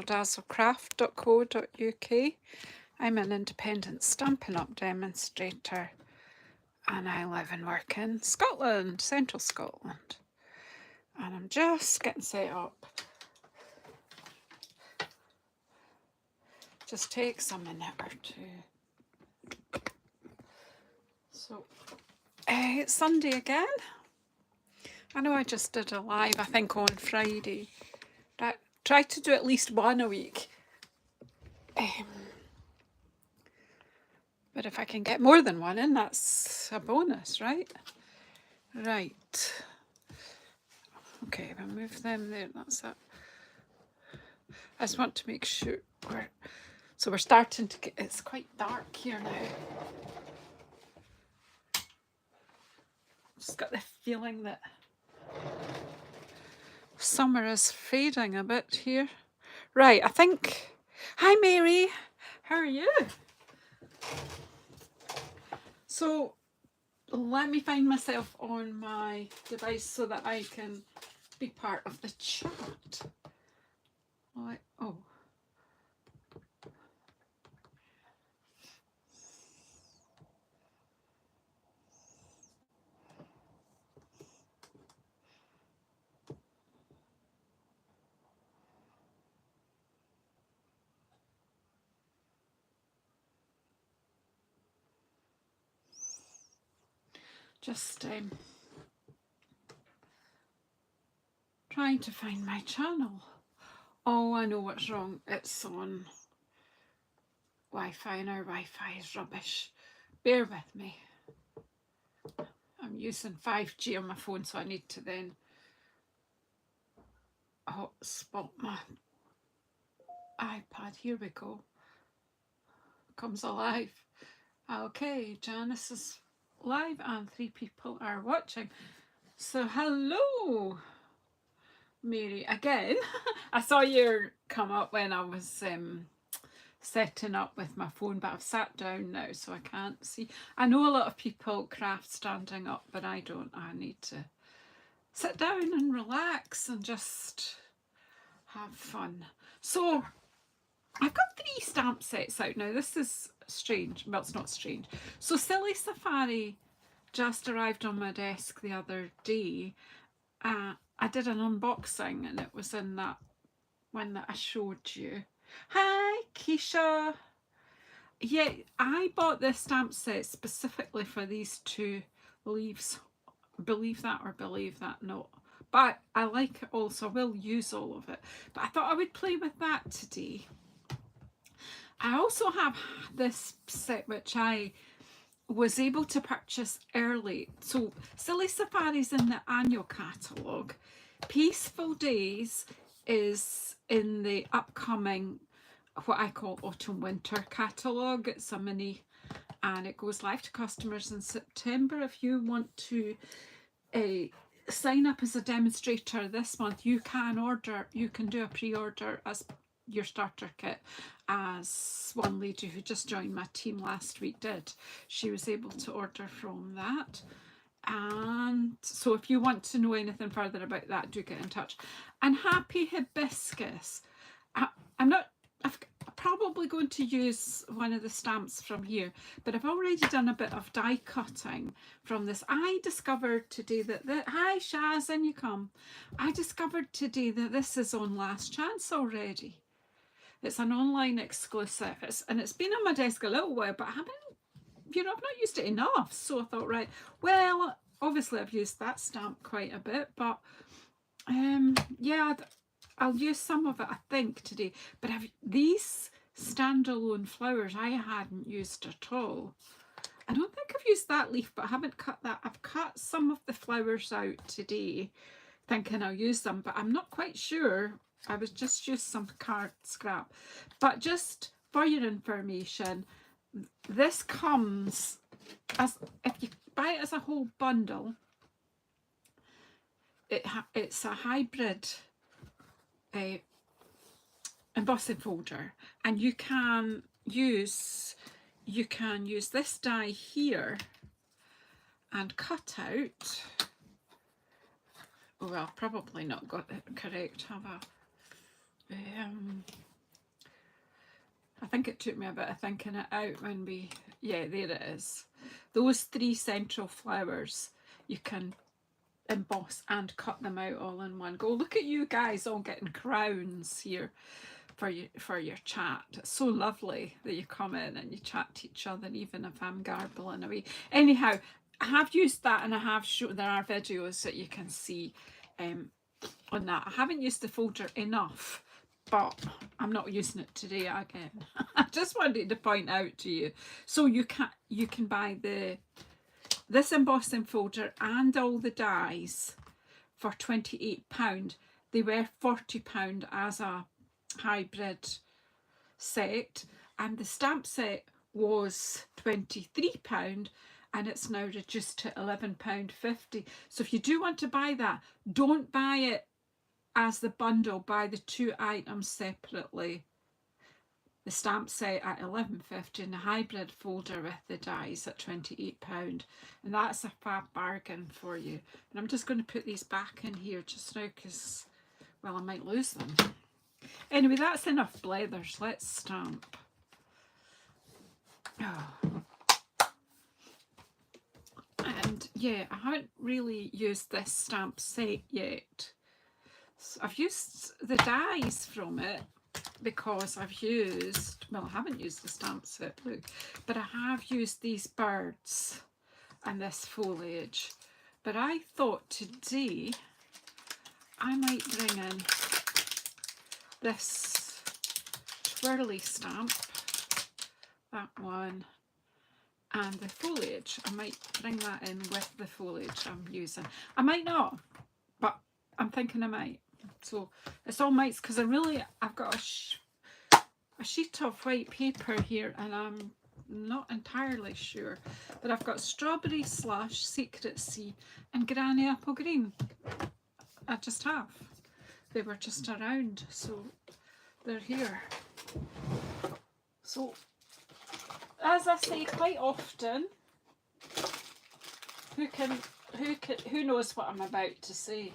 JazzleDazzleCraft.co.uk. I'm an independent Stampin' Up demonstrator and I live and work in Scotland, central Scotland. And I'm just getting set up. Just takes a minute or two. So, it's Sunday again. I know I just did a live, I think on Friday. I try to do at least one a week. But if I can get more than one in, that's a bonus, right? Right. Okay, we'll move them there. That's it. I just want to make sure we're starting to get, it's quite dark here now. Just got the feeling that summer is fading a bit here. Right, I think, hi Mary, how are you? So let me find myself on my device so that I can be part of the chat. Oh. Just trying to find my channel. Oh, I know what's wrong. It's on Wi-Fi and our Wi-Fi is rubbish. Bear with me. I'm using 5G on my phone, so I need to then hotspot my iPad. Here we go. Comes alive. Okay, Janice is live and 3 people are watching. So hello, Mary, again. I saw you come up when I was setting up with my phone, but I've sat down now so I can't see. I know a lot of people craft standing up, but I don't. I need to sit down and relax and just have fun. So I've got 3 stamp sets out now. This is strange. Well, it's not strange. So Silly Safari just arrived on my desk the other day. I did an unboxing and it was in that one that I showed you. Hi, Keisha. Yeah, I bought this stamp set specifically for these 2 leaves. Believe that or believe that not. But I like it also. I will use all of it. But I thought I would play with that today. I also have this set which I was able to purchase early. So Silly Safari's in the annual catalogue. Peaceful Days is in the upcoming, what I call autumn winter catalogue. It's a mini and it goes live to customers in September. If you want to sign up as a demonstrator this month, you can do a pre-order as your starter kit, as one lady who just joined my team last week did. She was able to order from that. And so if you want to know anything further about that, do get in touch. And Happy Hibiscus, I'm probably going to use one of the stamps from here, but I've already done a bit of die cutting from this. I discovered today that hi Shaz, in you come. I discovered today that this is on Last Chance already. It's an online exclusive, and it's been on my desk a little while, but I haven't, I've not used it enough. So I thought, right, well, obviously I've used that stamp quite a bit, but yeah, I'll use some of it, I think, today. But these standalone flowers I hadn't used at all. I don't think I've used that leaf, but I haven't cut that. I've cut some of the flowers out today, thinking I'll use them, but I'm not quite sure. I was just used some card scrap. But just for your information, this comes as, if you buy it as a whole bundle, it's a hybrid embossing folder, and you can use this die here and cut out, well, I've probably not got it correct, have I? think it took me a bit of thinking it out when we, yeah, there it is. Those 3 central flowers, you can emboss and cut them out all in one go. Look at you guys all getting crowns here for your chat. It's so lovely that you come in and you chat to each other, even if I'm garbling away. Anyhow, I have used that, and I have shown, there are videos that you can see on that. I haven't used the folder enough, but I'm not using it today again. I just wanted to point out to you. So you can buy this embossing folder and all the dies for £28. They were £40 as a hybrid set, and the stamp set was £23, and it's now reduced to £11.50. So if you do want to buy that, don't buy it as the bundle, buy the 2 items separately. The stamp set at £11.50 and the hybrid folder with the dies at £28, and that's a fab bargain for you. And I'm just going to put these back in here just now because, well, I might lose them. Anyway, that's enough blethers. Let's stamp. Oh. And yeah, I haven't really used this stamp set yet. So I've used the dies from it because I've used, well, I haven't used the stamp set, look, but I have used these birds and this foliage. But I thought today I might bring in this twirly stamp, that one, and the foliage. I might bring that in with the foliage I'm using. I might not, but I'm thinking I might. So it's all mites, because I've got a sheet of white paper here, and I'm not entirely sure, but I've got Strawberry Slush, Secret Sea, and Granny Apple Green. I just have. They were just around, so they're here. So, as I say quite often, who knows what I'm about to say?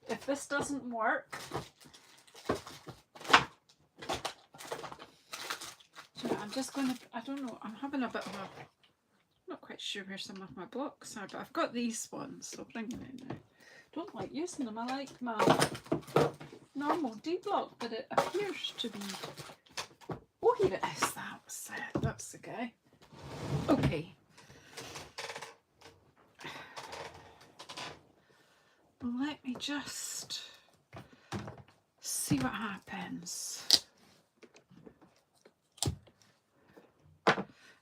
If this doesn't work, I'm just going to, I don't know, I'm having a bit of a, I'm not quite sure where some of my blocks are, but I've got these ones, so bring them in now. Don't like using them. I like my normal D block, but it appears to be, oh, here it is. That's the guy. Okay. Let me just see what happens.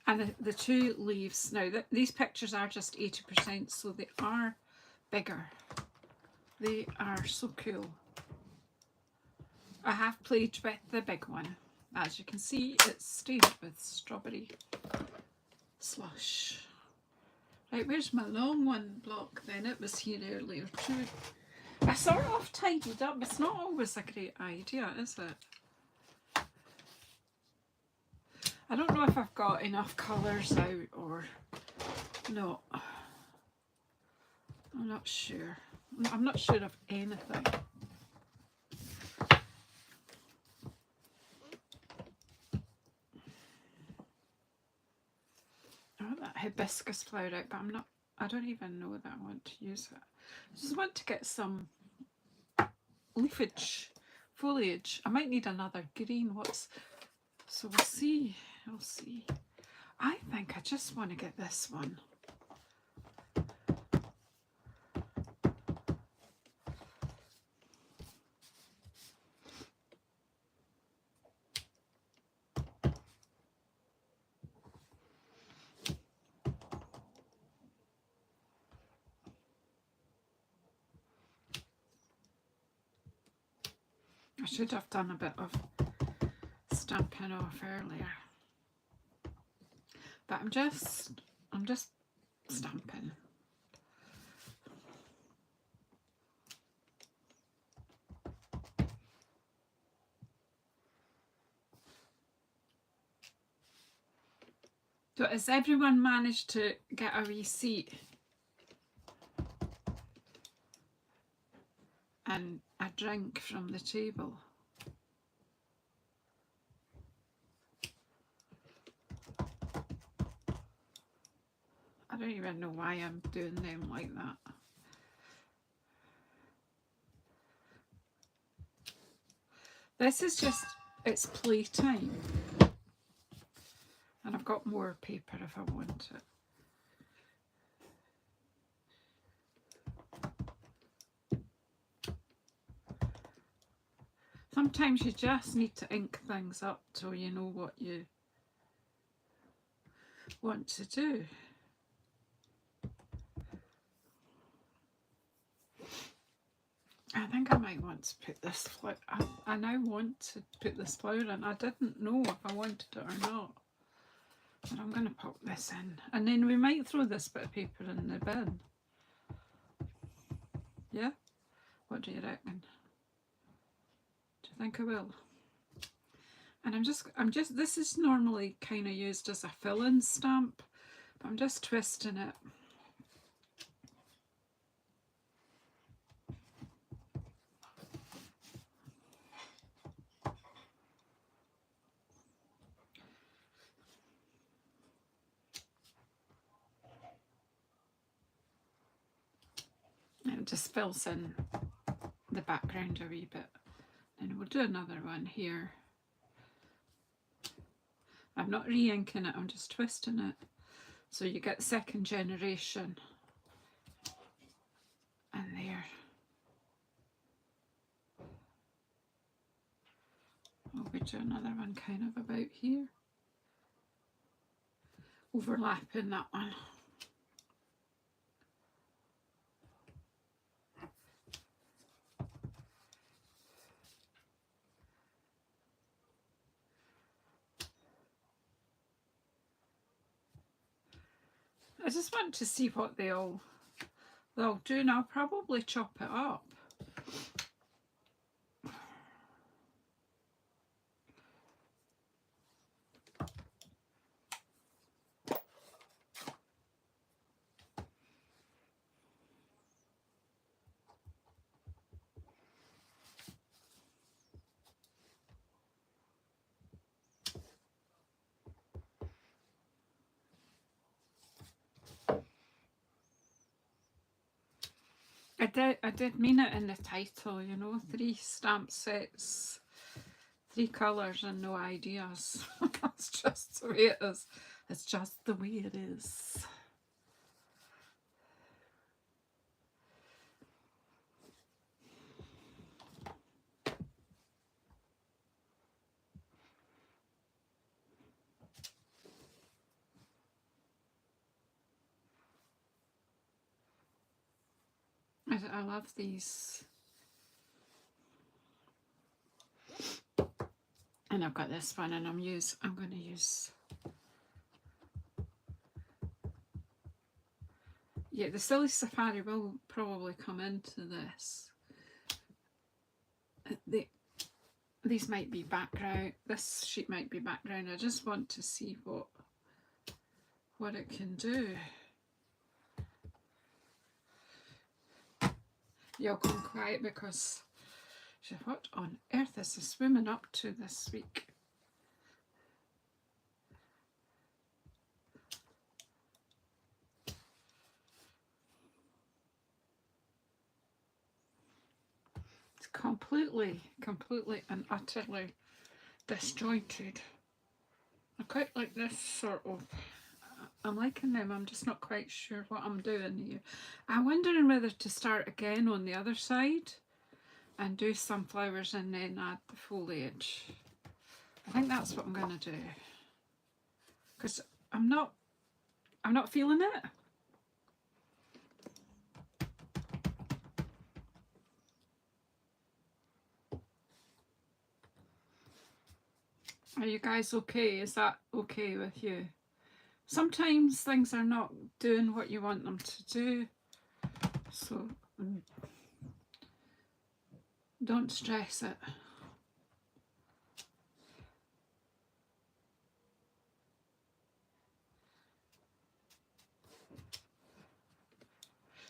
And the 2 leaves, now these pictures are just 80%, so they are bigger. They are so cool. I have played with the big one. As you can see, it's stained with Strawberry Slush. Right, where's my long one block then? It was here earlier too. I sort of tidied up. It's not always a great idea, is it? I don't know if I've got enough colours out or not. I'm not sure. I'm not sure of anything. I want that hibiscus flower out, but I don't even know that I want to use it. I just want to get some leafage, foliage. I might need another green. So we'll see. I'll see. I think I just want to get this one. I should have done a bit of Stampin' off earlier, but I'm just stamping. So has everyone managed to get a receipt and a drink from the table? I don't even know why I'm doing them like that. This is just, it's playtime. And I've got more paper if I want it. Sometimes you just need to ink things up so you know what you want to do. I think I might want to put this flower. I now want to put this flower in. I didn't know if I wanted it or not. But I'm going to pop this in. And then we might throw this bit of paper in the bin. Yeah? What do you reckon? Do you think I will? And I'm just, this is normally kind of used as a fill-in stamp, but I'm just twisting it. It just fills in the background a wee bit. And we'll do another one here. I'm not re-inking it, I'm just twisting it. So you get second generation. And there. We'll do another one kind of about here. Overlapping that one. I just want to see what they'll do, and I'll probably chop it up. I did mean it in the title, you know, 3 stamp sets, 3 colours and no ideas. That's just the way it is. It's just the way it is. I love these. And I've got this one, and I'm going to use, yeah, the Silly Safari will probably come into this. These might be background, this sheet might be background. I just want to see what it can do. You'll go quiet because what on earth is this woman up to this week? It's completely and utterly disjointed. I quite like this sort of, I'm liking them, I'm just not quite sure what I'm doing here. I'm wondering whether to start again on the other side and do some flowers and then add the foliage. I think that's what I'm going to do, because I'm not feeling it. Are you guys okay? Is that okay with you? Sometimes things are not doing what you want them to do, so don't stress it.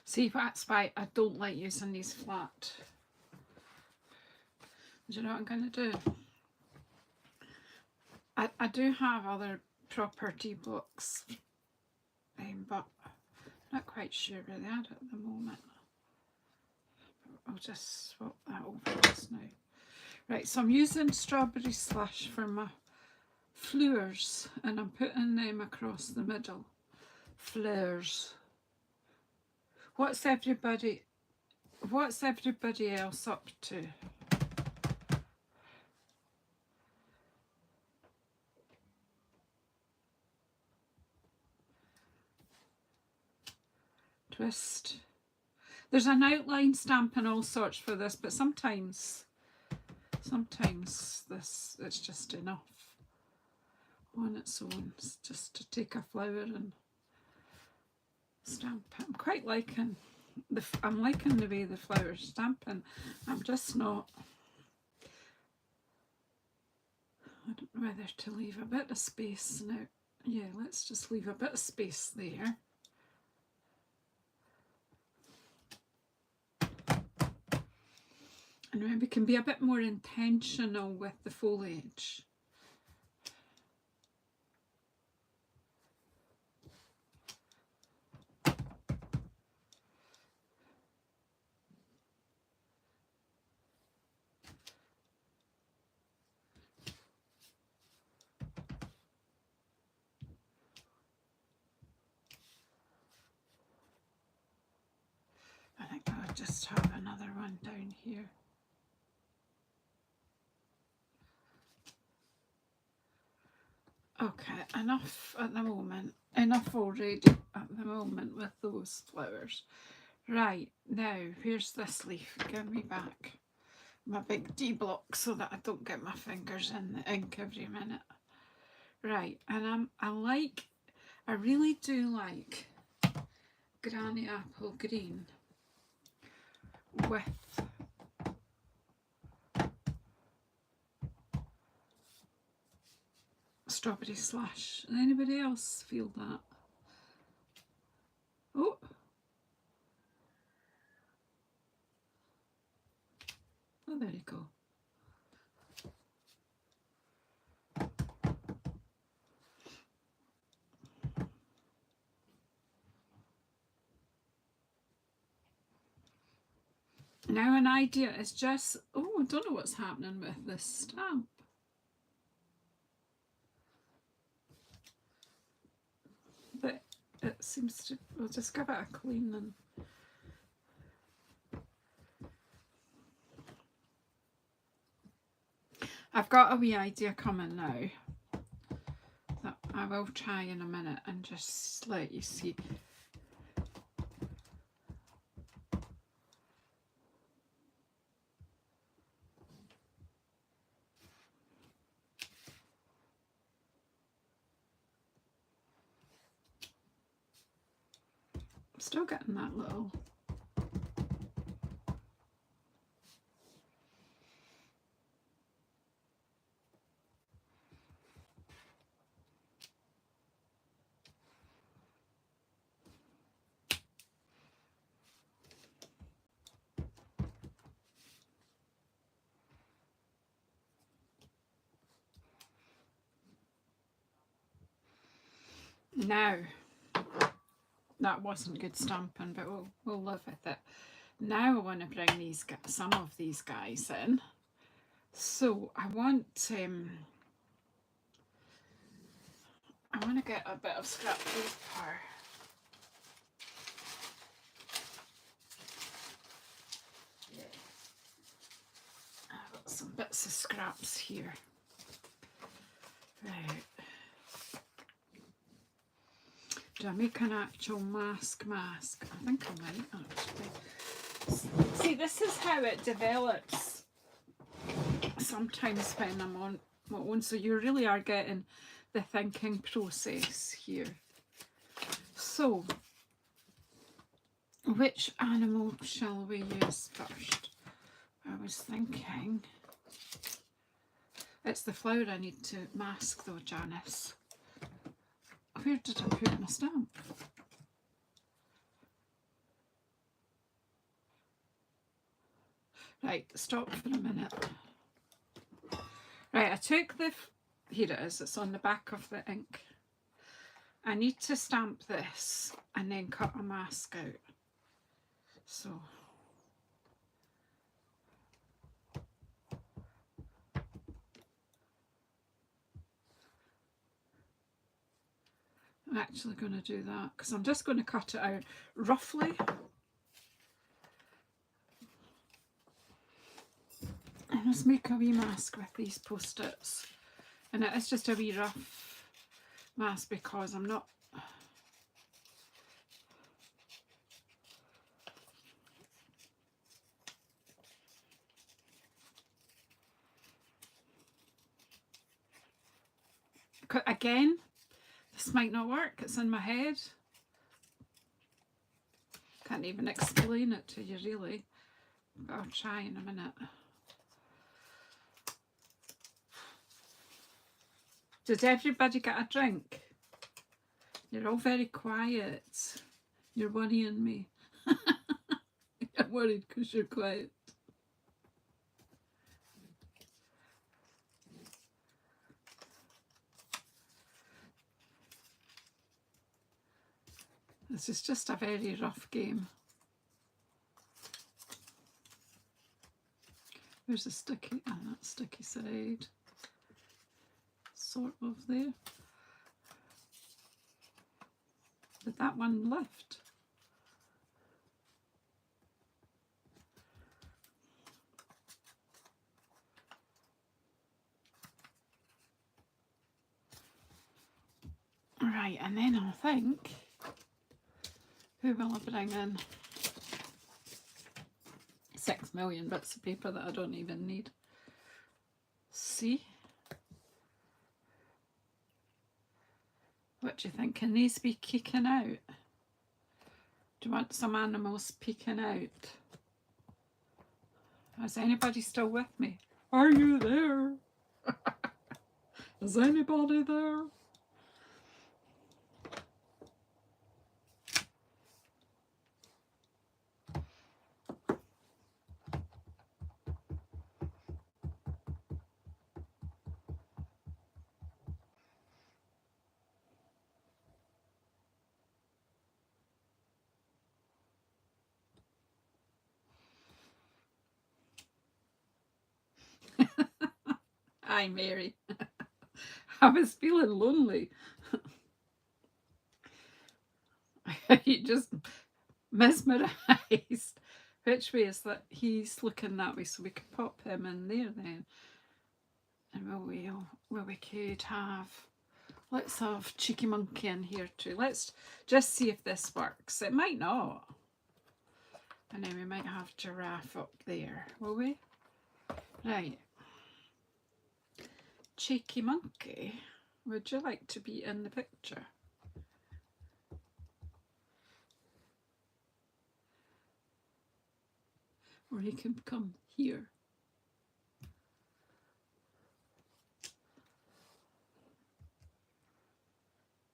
See, that's why I don't like using these flat. Do you know what I'm going to do? I do have other property books, but Not quite sure where they are at the moment. I'll just swap that over just now. Right, so I'm using strawberry slush for my flowers and I'm putting them across the middle. Flowers. What's everybody else up to? Twist. There's an outline stamp and all sorts for this, but sometimes this it's just enough on its own, just to take a flower and stamp it. I'm quite liking I'm liking the way the flower's stamping. I'm just not. I don't know whether to leave a bit of space now. Yeah, let's just leave a bit of space there. And maybe can be a bit more intentional with the foliage. I think I'll just have another one down here. Okay, enough at the moment. Enough already at the moment with those flowers. Right, now here's this leaf. Give me back my big D block so that I don't get my fingers in the ink every minute. Right, and I really do like Granny Apple Green with Strawberry Slush. Anybody else feel that? Oh, there you go. Now an idea is just, oh, I don't know what's happening with this stamp. But it seems to, we'll just give it a clean and I've got a wee idea coming now that I will try in a minute and just let you see. I'm still getting that little. Now, that wasn't good stamping, but we'll live with it. Now I want to bring some of these guys in. So I want to get a bit of scrap paper. Yeah. I've got some bits of scraps here. Right. Do I make an actual mask? I think I might actually. See, this is how it develops sometimes when I'm on my own. So you really are getting the thinking process here. So, which animal shall we use first? I was thinking it's the flower I need to mask though, Janice. Where did I put my stamp? Right, stop for a minute. Right, I took here it is, it's on the back of the ink. I need to stamp this and then cut a mask out. So I'm actually going to do that because I'm just going to cut it out roughly. And just make a wee mask with these post-its. And it is just a wee rough mask because I'm not... Again, this might not work. It's in my head. Can't even explain it to you really. But I'll try in a minute. Did everybody get a drink? You're all very quiet. You're worrying me. I'm worried because you're quiet. This is just a very rough game. Where's the sticky? Oh, that sticky side. Sort of there. Did that one lift? Right, and then I think, who will I bring in? 6 million bits of paper that I don't even need. See? What do you think? Can these be peeking out? Do you want some animals peeking out? Is anybody still with me? Are you there? Is anybody there? Hi, Mary. I was feeling lonely. You just mesmerised. Which way is that? He's looking that way, so we could pop him in there then. And we could have... Let's have Cheeky Monkey in here too. Let's just see if this works. It might not. And then we might have Giraffe up there, will we? Right. Cheeky Monkey, would you like to be in the picture? Or he can come here.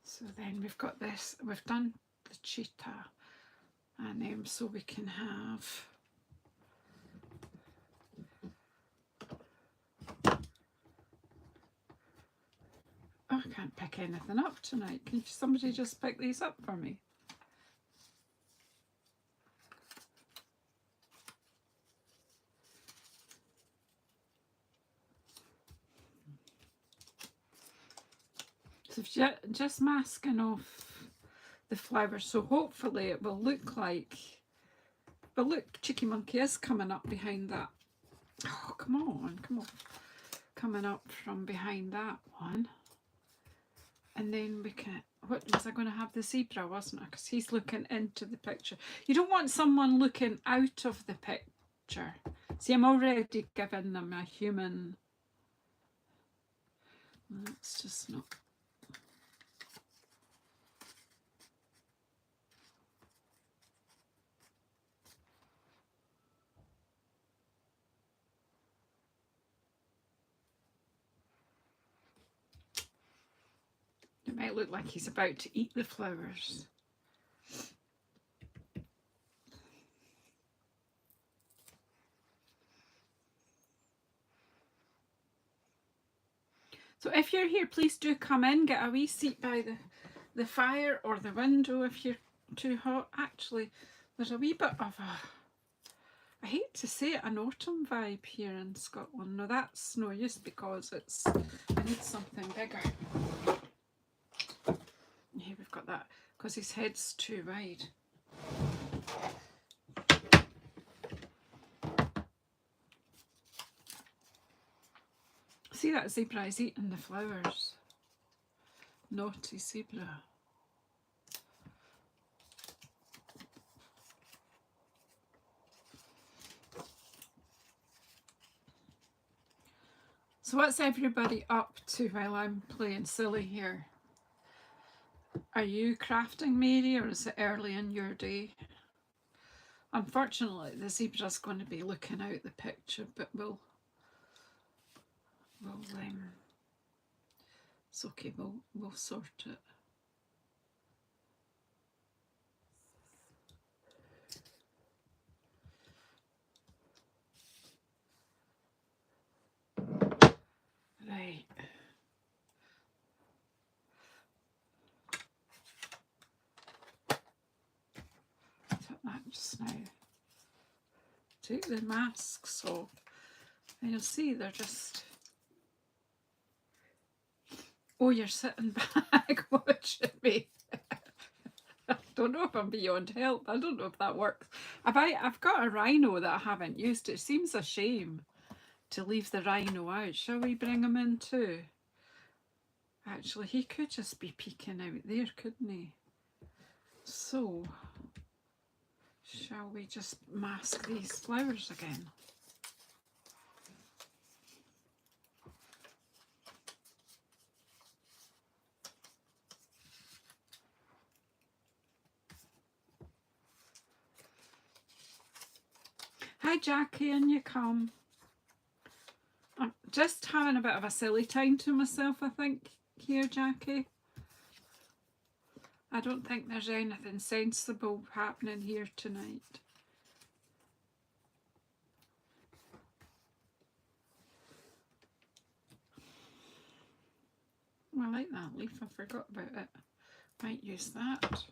So then we've got this, we've done the cheetah, and so we can have... Oh, I can't pick anything up tonight. Can somebody just pick these up for me? So just masking off the flowers, so hopefully it will look like... But look, Cheeky Monkey is coming up behind that. Oh, come on. Coming up from behind that one. And then we can... What was I going to have? The zebra, wasn't I? Because he's looking into the picture. You don't want someone looking out of the picture. See, I'm already giving them a human... That's just not... It might look like he's about to eat the flowers. So if you're here, please do come in, get a wee seat by the fire or the window if you're too hot. Actually, there's a wee bit of a, I hate to say it, an autumn vibe here in Scotland. No, that's no use because it's, I need something bigger. Here we've got that, because his head's too wide. See that zebra is eating the flowers. Naughty zebra. So what's everybody up to while I'm playing silly here? Are you crafting, Mary, or is it early in your day? Unfortunately, the zebra's going to be looking out the picture, but we'll it's okay, we'll sort it. Right. Took that just now. Take the masks off, and you'll see they're just. Oh, you're sitting back watching me. I don't know if I'm beyond help. I don't know if that works. I've got a rhino that I haven't used. It seems a shame to leave the rhino out. Shall we bring him in too? Actually, he could just be peeking out there, couldn't he? So, shall we just mask these flowers again? Hi Jackie, and you come. I'm just having a bit of a silly time to myself, I think, here, Jackie. I don't think there's anything sensible happening here tonight. I like that leaf, I forgot about it. Might use that.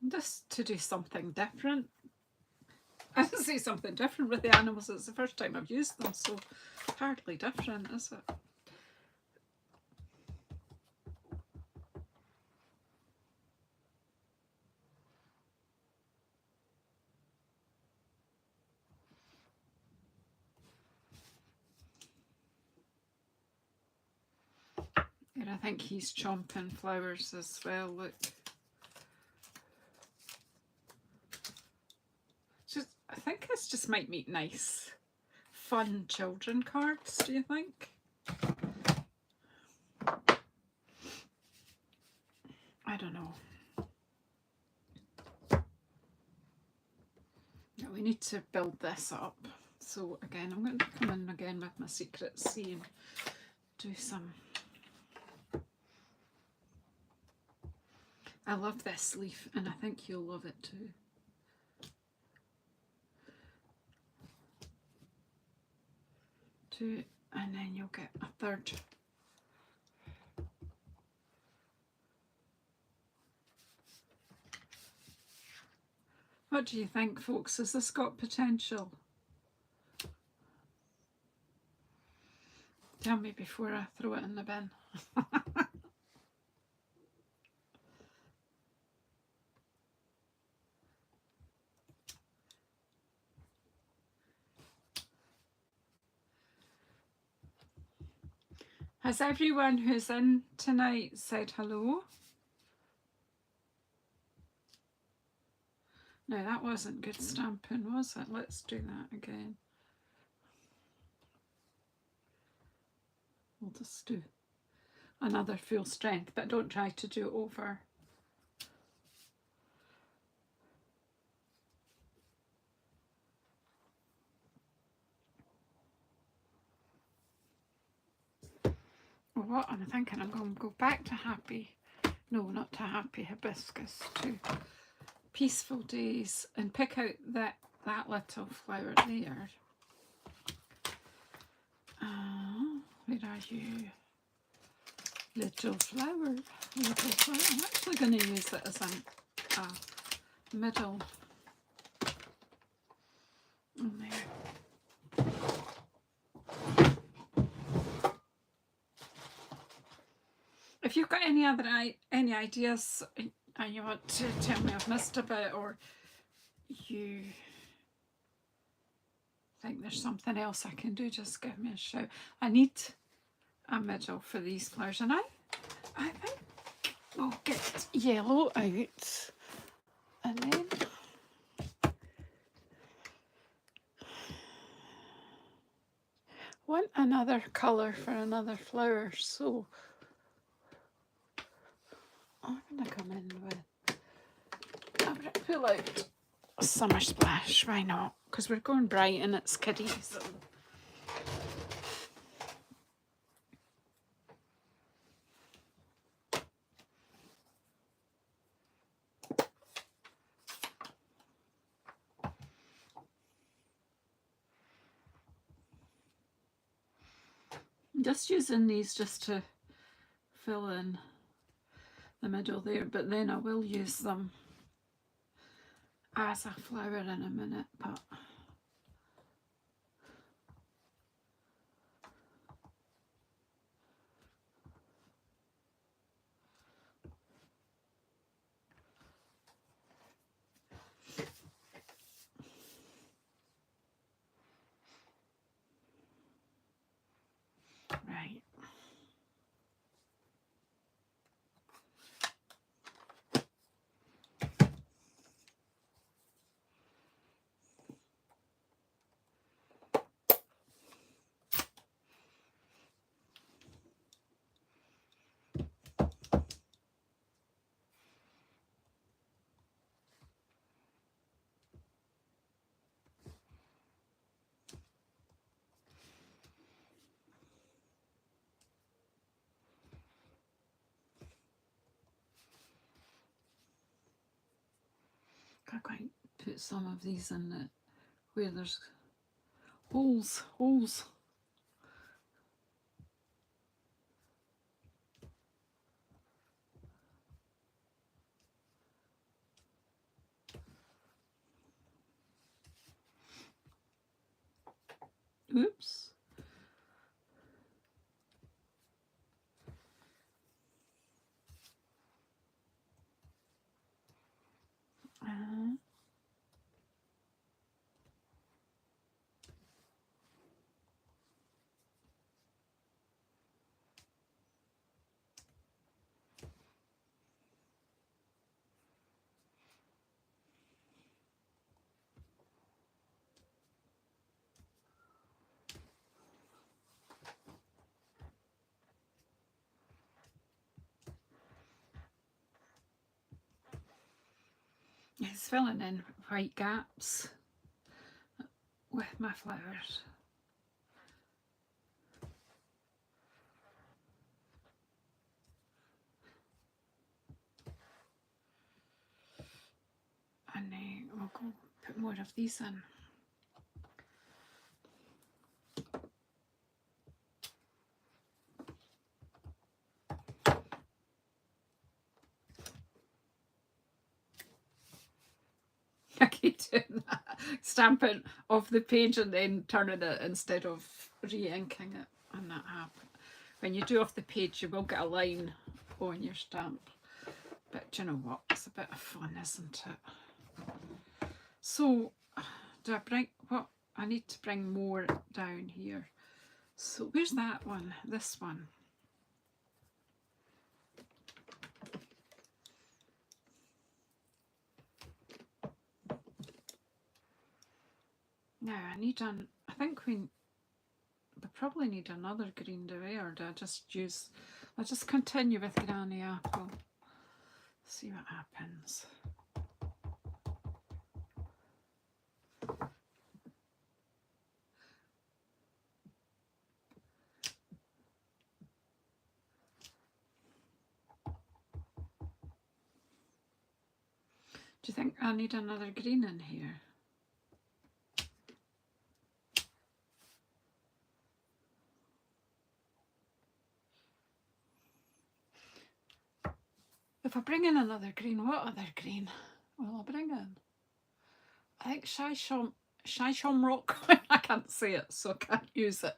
Just to do something different. I didn't say something different with the animals. It's the first time I've used them, so hardly different, is it? And I think he's chomping flowers as well, look. I think this just might make nice, fun children cards, do you think? I don't know. Yeah, we need to build this up. So again, I'm going to come in again with my secret C and do some. I love this leaf and I think you'll love it too. And then you'll get a third. What do you think, folks? Has this got potential? Tell me before I throw it in the bin. Has everyone who's in tonight said hello? No, that wasn't good stamping, was it? Let's do that again. We'll just do another full strength, but don't try to do it over. Well, what I'm thinking, I'm going to go back to no, not to Happy Hibiscus, to Peaceful Days and pick out that little flower there. Where are you? Little flower. Little flower. I'm actually going to use it as a middle in there. If you've got any ideas and you want to tell me I've missed a bit, or you think there's something else I can do, just give me a shout. I need a middle for these flowers, and I think we'll get yellow out, and then want another colour for another flower, so I'm going to come in with, I'm going to pull out a summer splash, why not? Because we're going bright and it's kiddies. Just using these just to fill in the middle there, but then I will use them as a flower in a minute. But right. I quite put some of these in the where there's holes. Oops. It's filling in white gaps with my flowers. And we'll go put more of these in. I keep doing that, stamping off the page and then turning it instead of re-inking it, and that happens. When you do off the page, you will get a line on your stamp, but do you know what? It's a bit of fun, isn't it? So, do I bring what? I need to bring more down here. So, where's that one? This one. Now I need I think we probably need another green, do we? Or do I just use, I'll just continue with Granny Apple. See what happens. Do you think I need another green in here? If I bring in another green, what other green will I bring in? I think Shy Shamrock. I can't say it, so I can't use it.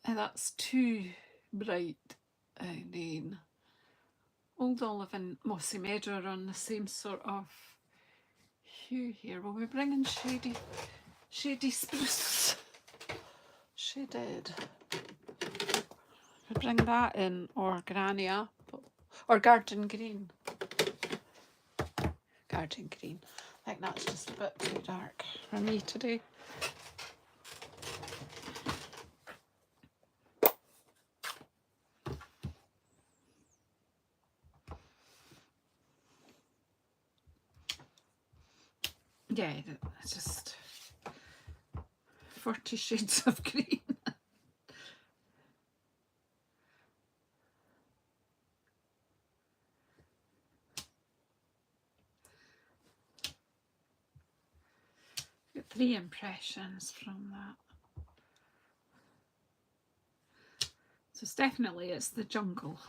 And that's too bright green. Old Olive and Mossy Meadow are on the same sort of hue here. Will we bring in Shady Spruce? Shaded. Could bring that in, or Granny Apple, or Garden Green. Garden Green. I think that's just a bit too dark for me today. Yeah, it's just 40 shades of green. Got 3 impressions from that. So it's definitely, it's the jungle.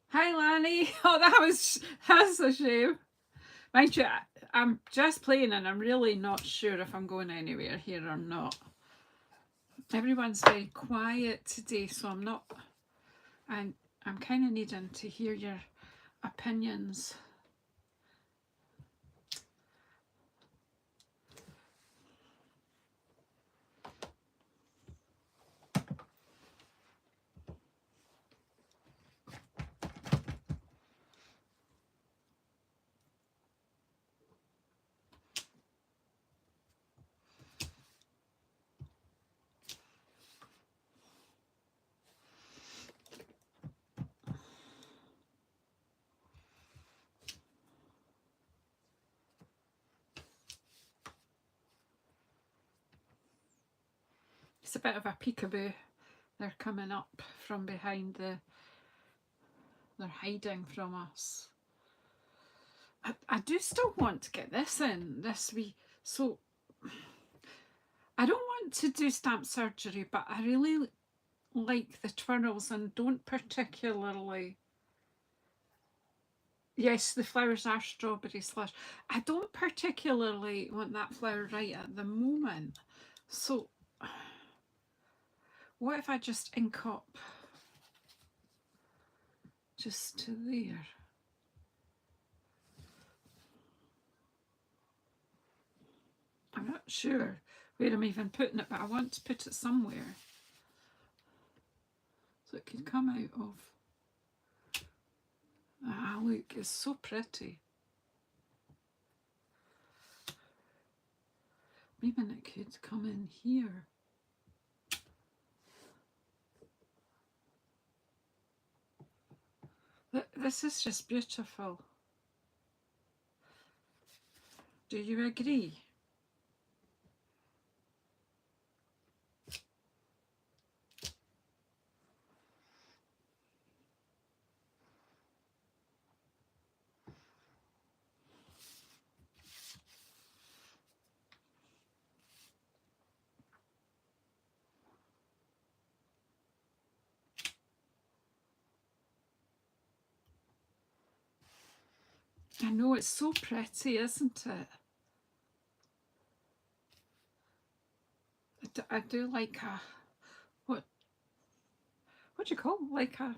Hi Lanny. Oh, that's a shame. Mind you, I'm just playing and I'm really not sure if I'm going anywhere here or not. Everyone's very quiet today, so I'm kind of needing to hear your opinions. It's a bit of a peekaboo. They're coming up from behind they're hiding from us. I do still want to get this in this week. So I don't want to do stamp surgery, but I really like the twirls and don't particularly. Yes, the flowers are strawberry slush. I don't particularly want that flower right at the moment. So what if I just ink up just to there? I'm not sure where I'm even putting it, but I want to put it somewhere so it could come out of. Ah, look, it's so pretty. Maybe it could come in here. This is just beautiful. Do you agree? I know, it's so pretty, isn't it? I do like a, what do you call it? Like a,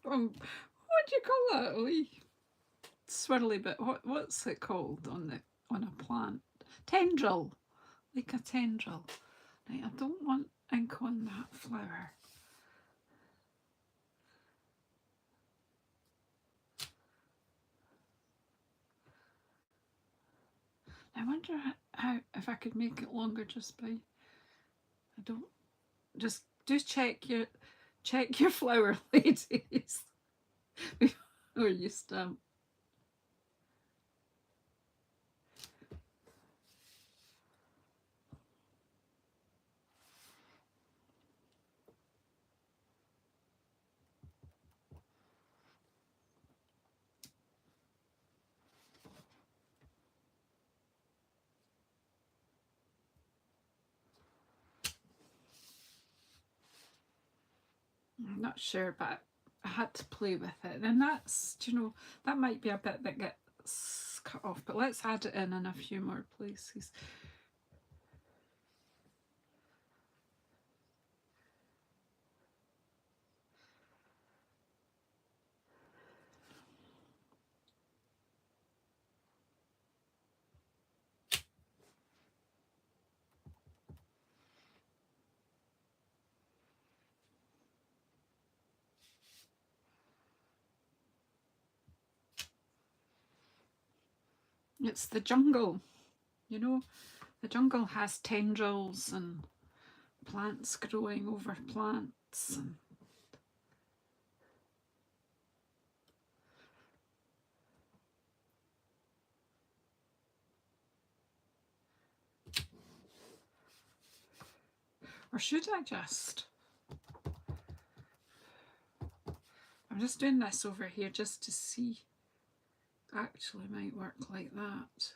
what do you call it? A wee swirly bit. What's it called on a plant? Tendril, like a tendril. Right, I don't want ink on that flower. I wonder how if I could make it longer just by. I don't. Just check your flower, ladies, before you stamp. I'm not sure, but I had to play with it. And that's, you know, that might be a bit that gets cut off, but let's add it in a few more places. It's the jungle, you know, the jungle has tendrils and plants growing over plants. And or should I just? I'm just doing this over here just to see. Actually might work like that.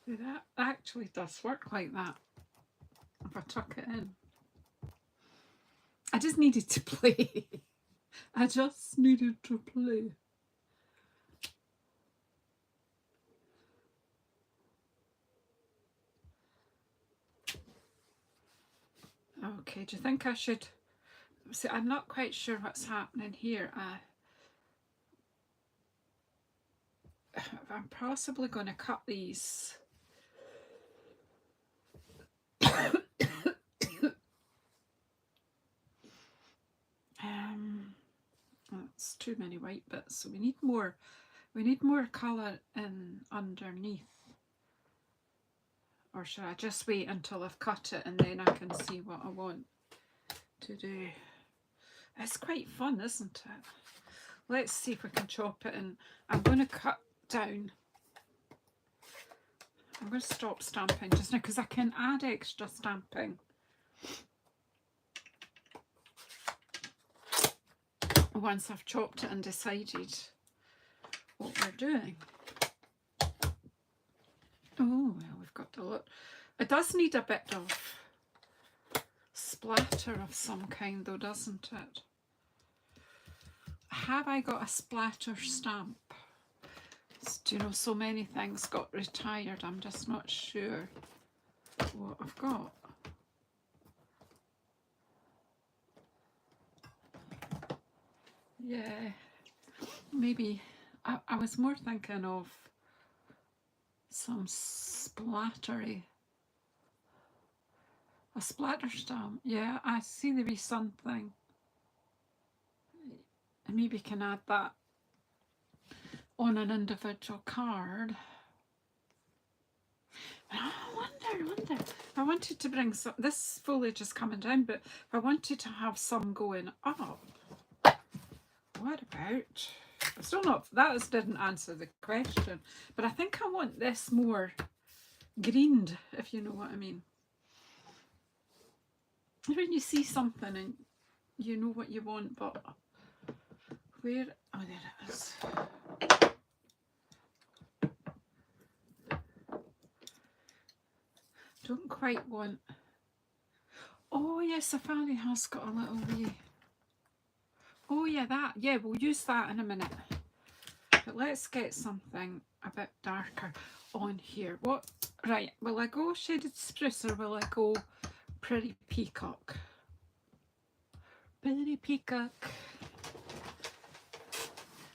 See, that actually does work like that if I tuck it in. I just needed to play. I just needed to play. Okay, do you think I should? See, I'm not quite sure what's happening here. I'm possibly going to cut these. That's too many white bits, so we need more. We need more colour in underneath. Or should I just wait until I've cut it and then I can see what I want to do? It's quite fun, isn't it? Let's see if we can chop it in. I'm going to cut down. I'm going to stop stamping just now because I can add extra stamping once I've chopped it and decided what we're doing. Oh, well, we've got a lot. It does need a bit of splatter of some kind though, doesn't it? Have I got a splatter stamp? Do you know, so many things got retired, I'm just not sure what I've got. Yeah, maybe I was more thinking of some splattery. A splatter stamp. Yeah, I see there be something. And maybe can add that on an individual card. I wonder. I wanted to bring some, this foliage is coming down, but I wanted to have some going up. What about, still not, that didn't answer the question, but I think I want this more greened, if you know what I mean. When you see something and you know what you want, but where, oh, there it is. Don't quite want, oh yes, Safari has got a little wee, oh yeah, that, yeah, we'll use that in a minute. But let's get something a bit darker on here. What, right, will I go shaded spruce or will I go pretty peacock? Pretty peacock.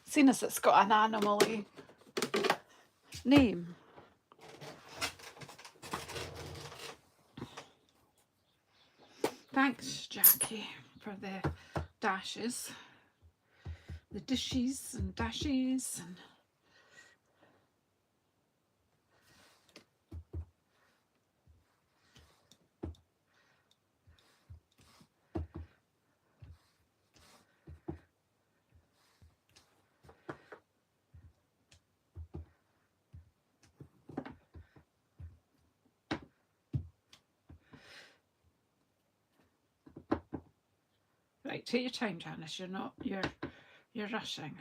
Seeing as it's got an animal-y name. Thanks, Jackie, for the dashes. The dishes and dashes and right, take your time, Janice. You're rushing.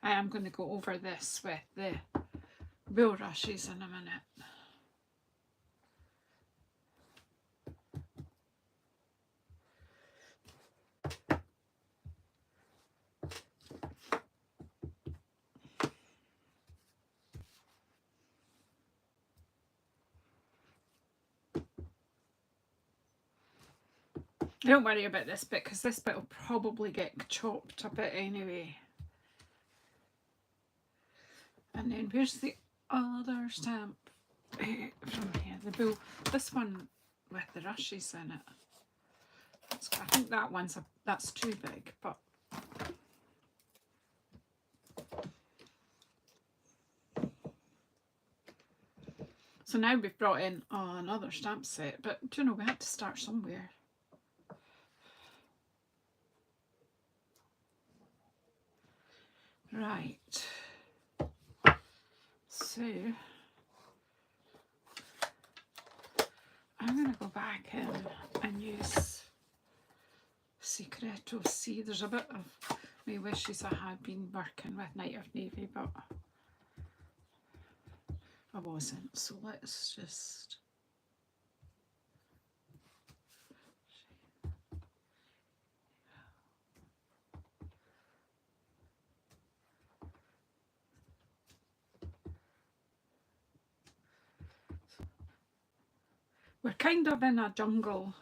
I am going to go over this with the bulrushes in a minute. Don't worry about this bit because this bit will probably get chopped a bit anyway. And then where's the other stamp from here? The bull. This one with the rushes in it. I think that one's that's too big, but so now we've brought in another stamp set. But do you know, we had to start somewhere. Right. So I'm going to go back in and use Secreto C. There's a bit of my wishes I had been working with Night of Navy, but I wasn't. So let's just... We're kind of in a jungle.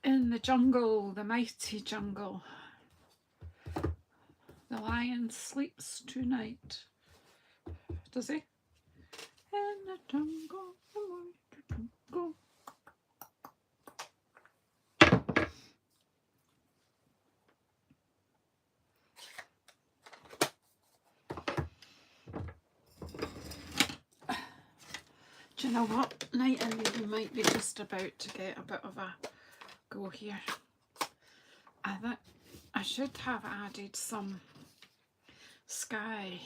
In the jungle, the mighty jungle, the lion sleeps tonight. Does he? In the jungle, the mighty jungle. Do you know what? Night and Navy might be just about to get a bit of a go here. I think I should have added some sky.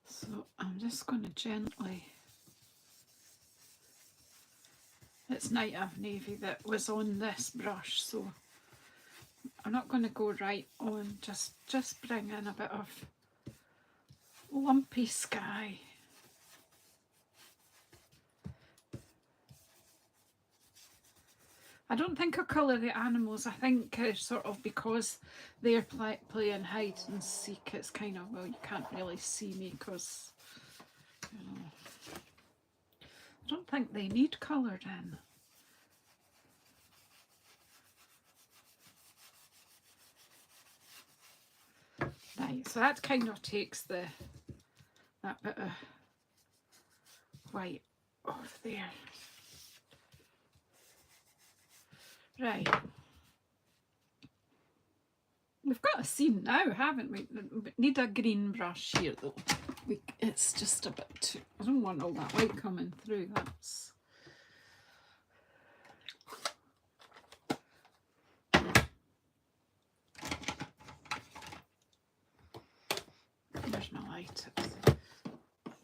So I'm just going to gently... It's Night of Navy that was on this brush, so I'm not going to go right on, just bring in a bit of lumpy sky. I don't think I'll colour the animals. I think sort of because they're playing hide and seek, it's kind of, well, you can't really see me because, you know, I don't think they need coloured in. Right, so that kind of takes that bit of white off there. Right. We've got a scene now, haven't we? We need a green brush here though. It's just a bit too... I don't want all that white coming through. That's... There's my light.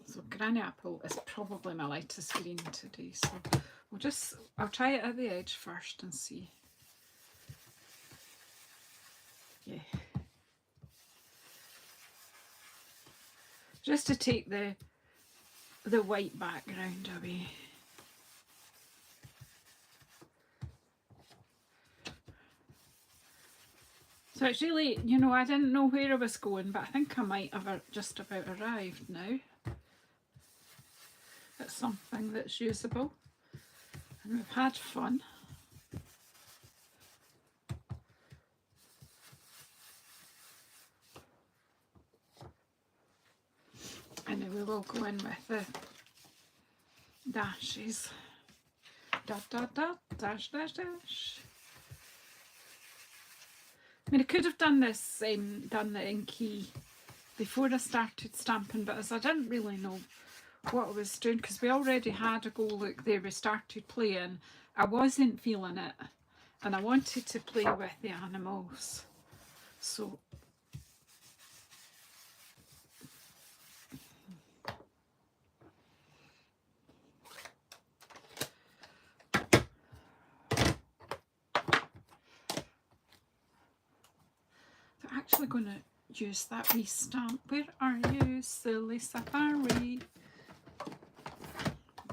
So Granny Apple is probably my lightest green today. So I'll try it at the edge first and see. Yeah. Just to take the white background away. So it's really, you know, I didn't know where I was going, but I think I might have just about arrived now. It's something that's usable. And we've had fun. And then we will go in with the dashes. Dot, dot, dot, dash, dash, dash. I mean, I could have done this, done the inky before I started stamping, but as I didn't really know what I was doing, because we already had a go look there, we started playing, I wasn't feeling it, and I wanted to play with the animals. So actually going to use that wee stamp. Where are you, silly safari?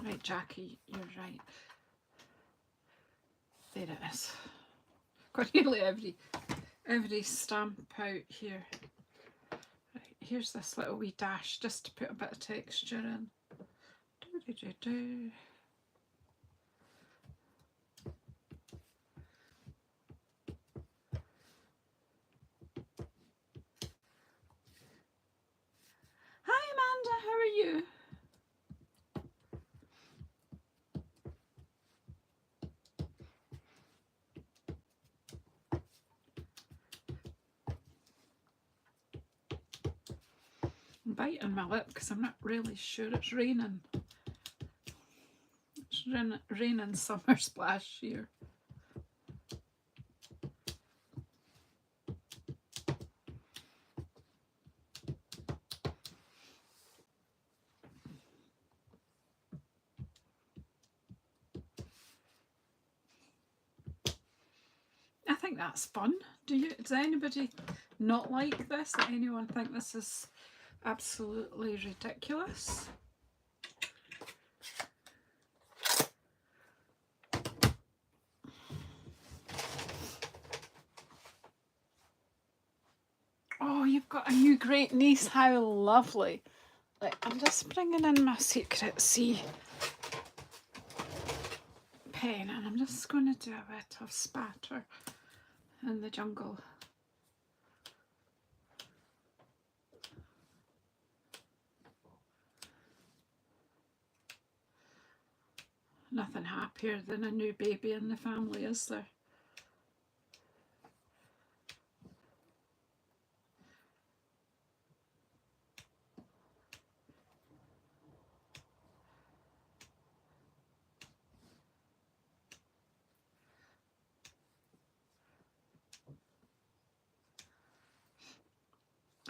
Right, Jackie, you're right. There it is. Got nearly every stamp out here. Right, here's this little wee dash just to put a bit of texture in. Hi Amanda, how are you? I'm biting my lip because I'm not really sure. It's raining. It's raining summer splash here. I think that's fun. Does anybody not like this? Does anyone think this is absolutely ridiculous? Oh, you've got a new great niece. How lovely. Like, I'm just bringing in my Secret C pen and I'm just going to do a bit of spatter in the jungle. Nothing happier than a new baby in the family, is there?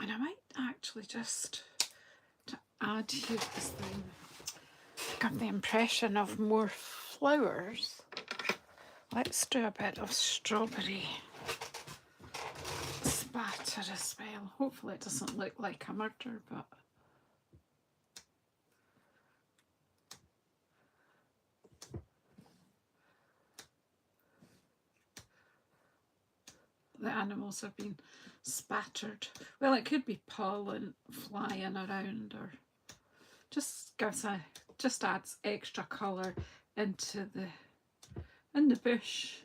And I might actually just, to add here this thing, got the impression of more flowers. Let's do a bit of strawberry spatter as well. Hopefully it doesn't look like a murder, but the animals have been spattered. Well, it could be pollen flying around, or just adds extra colour into the bush.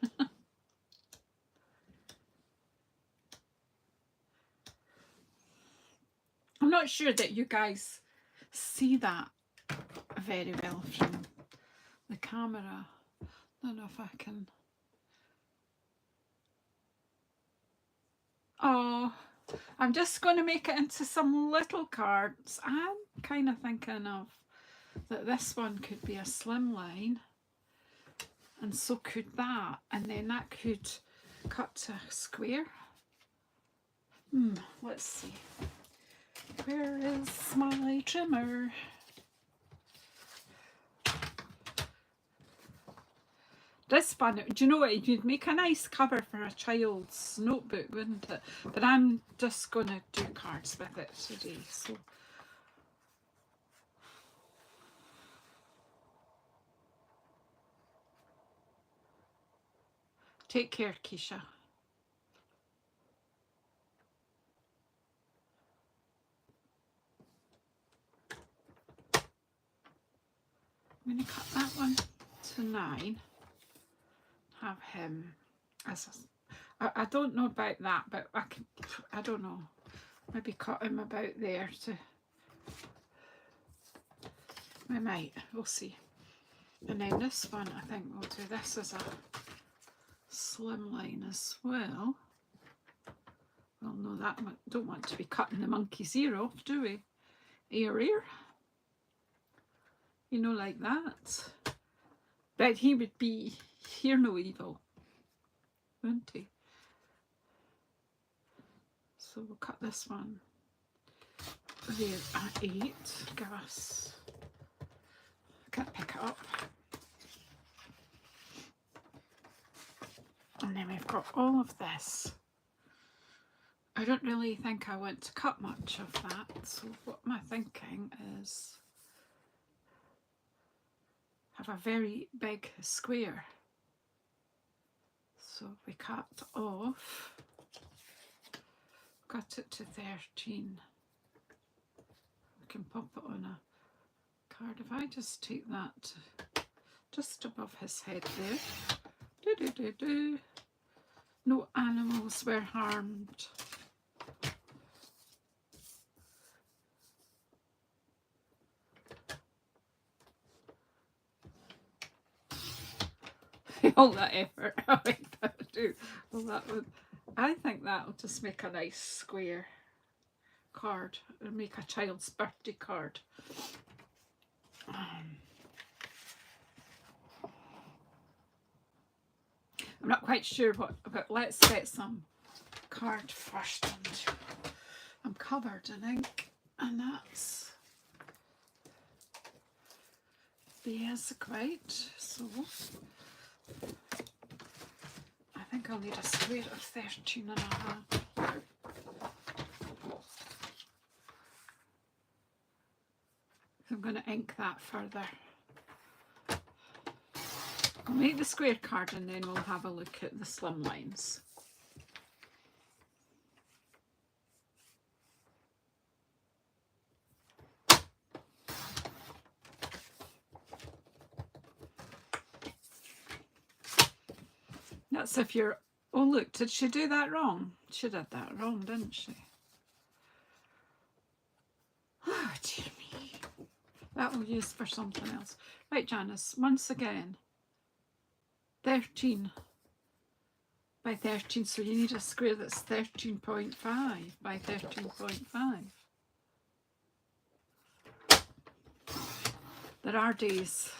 I'm not sure that you guys see that very well from the camera. I don't know if I can. Oh, I'm just going to make it into some little cards. I'm kind of thinking of that this one could be a slimline, and so could that, and then that could cut to a square. Let's see. Where is my trimmer? This one, do you know what? You'd make a nice cover for a child's notebook, wouldn't it? But I'm just going to do cards with it today. So take care, Keisha. I'm going to cut that one to 9. Have him as I don't know about that, but I don't know, maybe cut him about there to, we might, we'll see. And then this one, I think we'll do this as a slim line as well. Well, no, that one, don't want to be cutting the monkey's ear off, do we? Ear, you know, like that. But he would be hear no evil, wouldn't he? So we'll cut this one there at 8. Give us, I can't pick it up. And then we've got all of this I don't really think I want to cut much of that, so what my thinking is have a very big square. So we cut off, cut it to 13. We can pop it on a card. If I just take that just above his head there. Do, do, do, do. No animals were harmed. All that effort I went to do. Well, that would, I think that'll just make a nice square card. It'll make a child's birthday card. I'm not quite sure what, but let's get some card first. And I'm covered in ink, and that's Biscuit. So I think I'll need a square of 13 and a half. I'm going to ink that further. I'll make the square card and then we'll have a look at the slim lines. That's if you're, oh look, did she do that wrong? She did that wrong, didn't she? Oh dear me. That will use for something else. Right, Janice, once again, 13 by 13, so you need a square that's 13.5 by 13.5. There are days.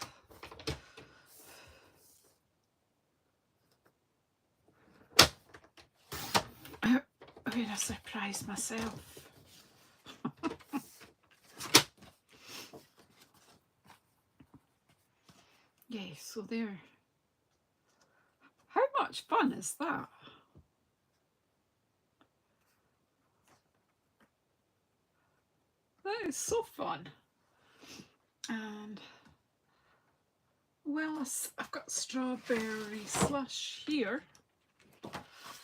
I'm going to surprise myself. Yeah, so there. How much fun is that? That is so fun. And well, I've got strawberry slush here, so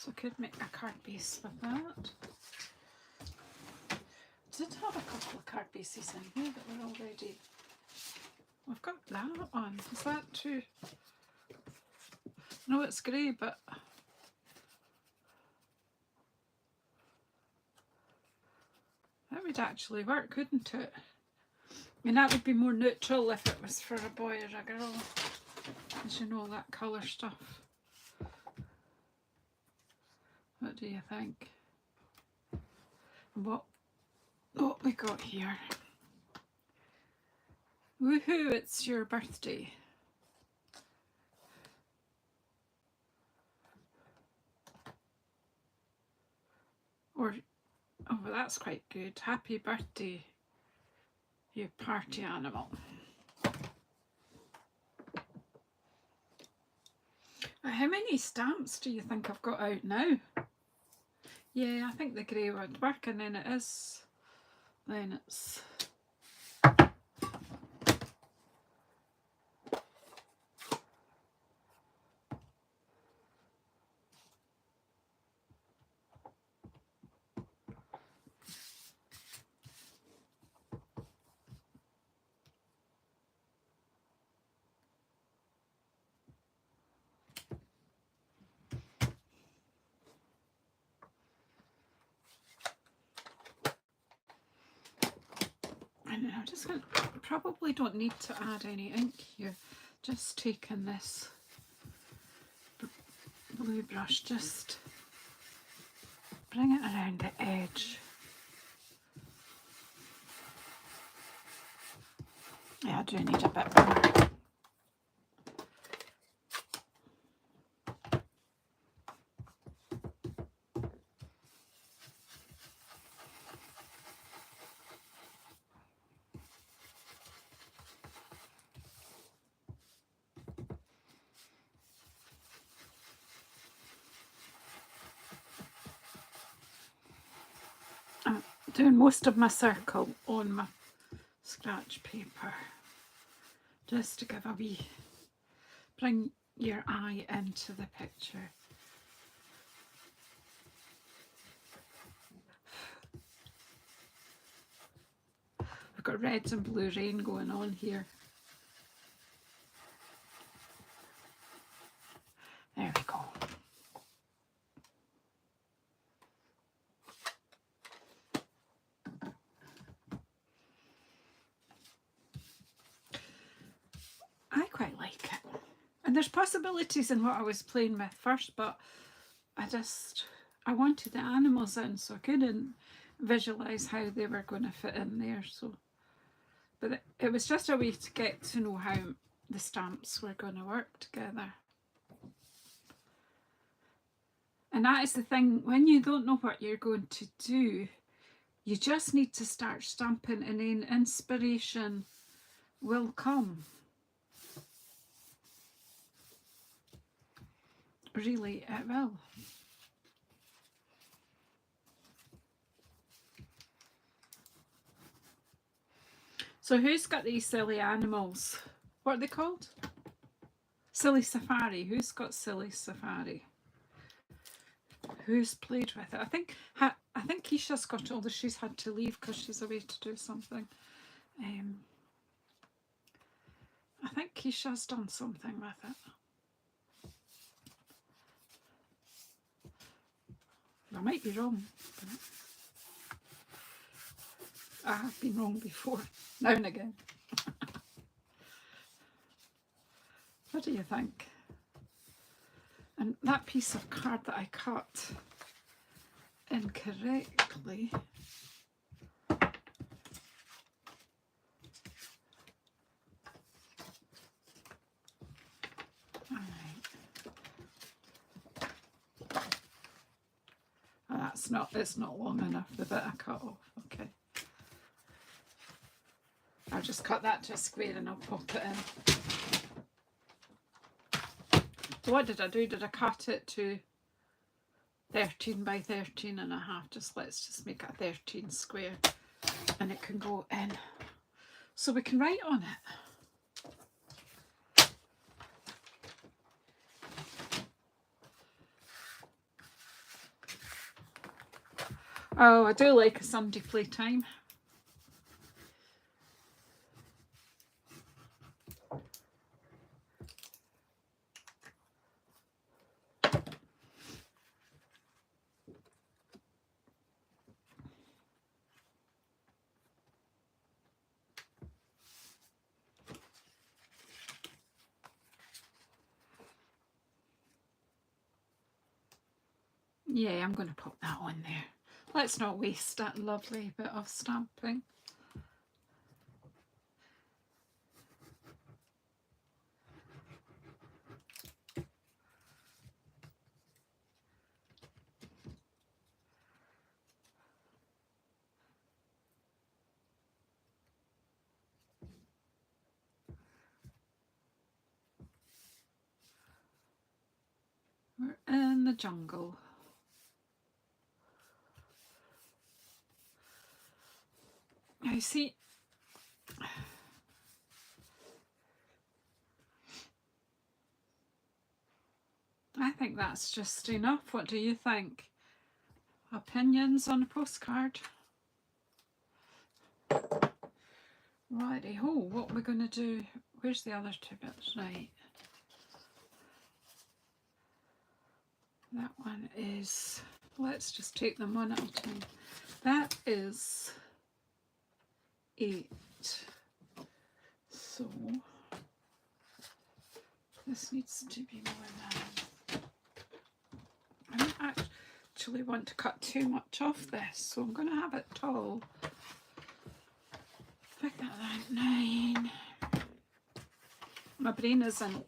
I could make a card base with that. I did have a couple of card bases in here that were already. I've got that one. Is that too? No, it's grey, but that would actually work, couldn't it? I mean, that would be more neutral if it was for a boy or a girl, as you know, that colour stuff. What do you think? What we got here? Woohoo, it's your birthday. Or, oh, well, that's quite good. Happy birthday, you party animal. How many stamps do you think I've got out now? Yeah, I think the grey would work, and then it's and I'm just going to, probably don't need to add any ink here, just taking this blue brush, just bring it around the edge. Yeah, I do need a bit more. Doing most of my circle on my scratch paper, just to give a wee, bring your eye into the picture. We've got red and blue rain going on here. There we go. I quite like it. And there's possibilities in what I was playing with first, but I wanted the animals in, so I couldn't visualise how they were going to fit in there. So, but it was just a way to get to know how the stamps were going to work together. And that is the thing, when you don't know what you're going to do, you just need to start stamping and then inspiration will come. Really, it will. So who's got these silly animals? What are they called? Silly Safari. Who's got Silly Safari? Who's played with it? I think Keisha's got it, although she's had to leave because she's away to do something. I think Keisha's done something with it. I might be wrong. I have been wrong before, now and again. What do you think? And that piece of card that I cut incorrectly. It's not long enough, the bit I cut off. Okay. I'll just cut that to a square and I'll pop it in. So what did I do? Did I cut it to 13 by 13 and a half? Let's just make it a 13 square and it can go in. So we can write on it. Oh, I do like a Sunday playtime. Yeah, I'm going to put that on there. Let's not waste that lovely bit of stamping. We're in the jungle. I see. I think that's just enough. What do you think? Opinions on a postcard? Righty-ho, what we're going to do. Where's the other two bits? Right. That one is, let's just take them one at a time. That is 8. So this needs to be more than. I don't actually want to cut too much off this, so I'm going to have it tall. Pick that out 9. My brain isn't.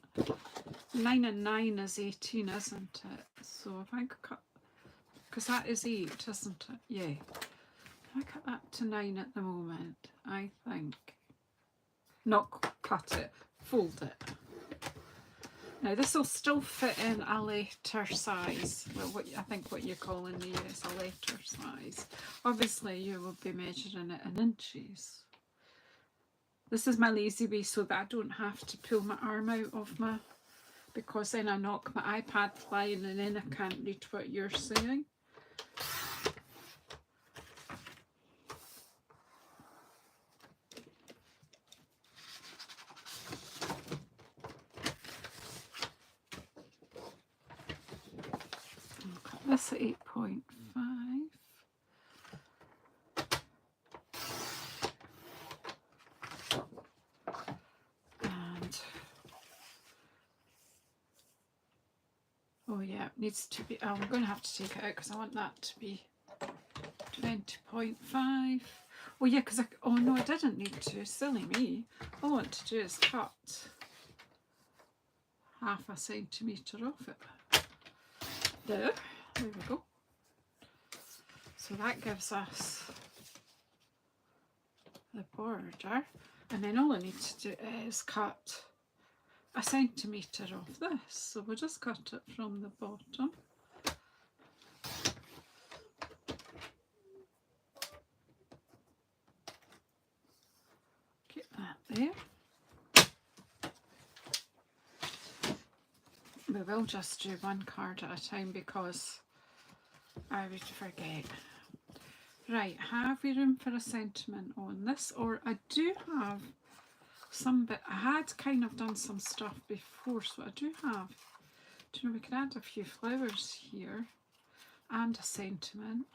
9 and 9 is 18, isn't it? So if I could cut, because that is 8, isn't it? Yeah. I cut that to 9 at the moment, I think. Not cut it, fold it. Now this will still fit in a letter size, well, I think what you call in the US a letter size. Obviously you will be measuring it in inches. This is my lazy way so that I don't have to pull my arm out of my, because then I knock my iPad flying and then I can't read what you're saying. This at 8.5. And oh yeah, it needs to be, I'm going to have to take it out because I want that to be 20.5. Oh yeah, because oh no, I didn't need to, silly me. All I want to do is cut half a centimetre off it. There we go. So that gives us the border, and then all I need to do is cut a centimetre of this. So we'll just cut it from the bottom. Get that there. We will just do one card at a time because I would forget. Right, have we room for a sentiment on this? Or I do have some bit, I had kind of done some stuff before, so I do have, do you know, we can add a few flowers here and a sentiment.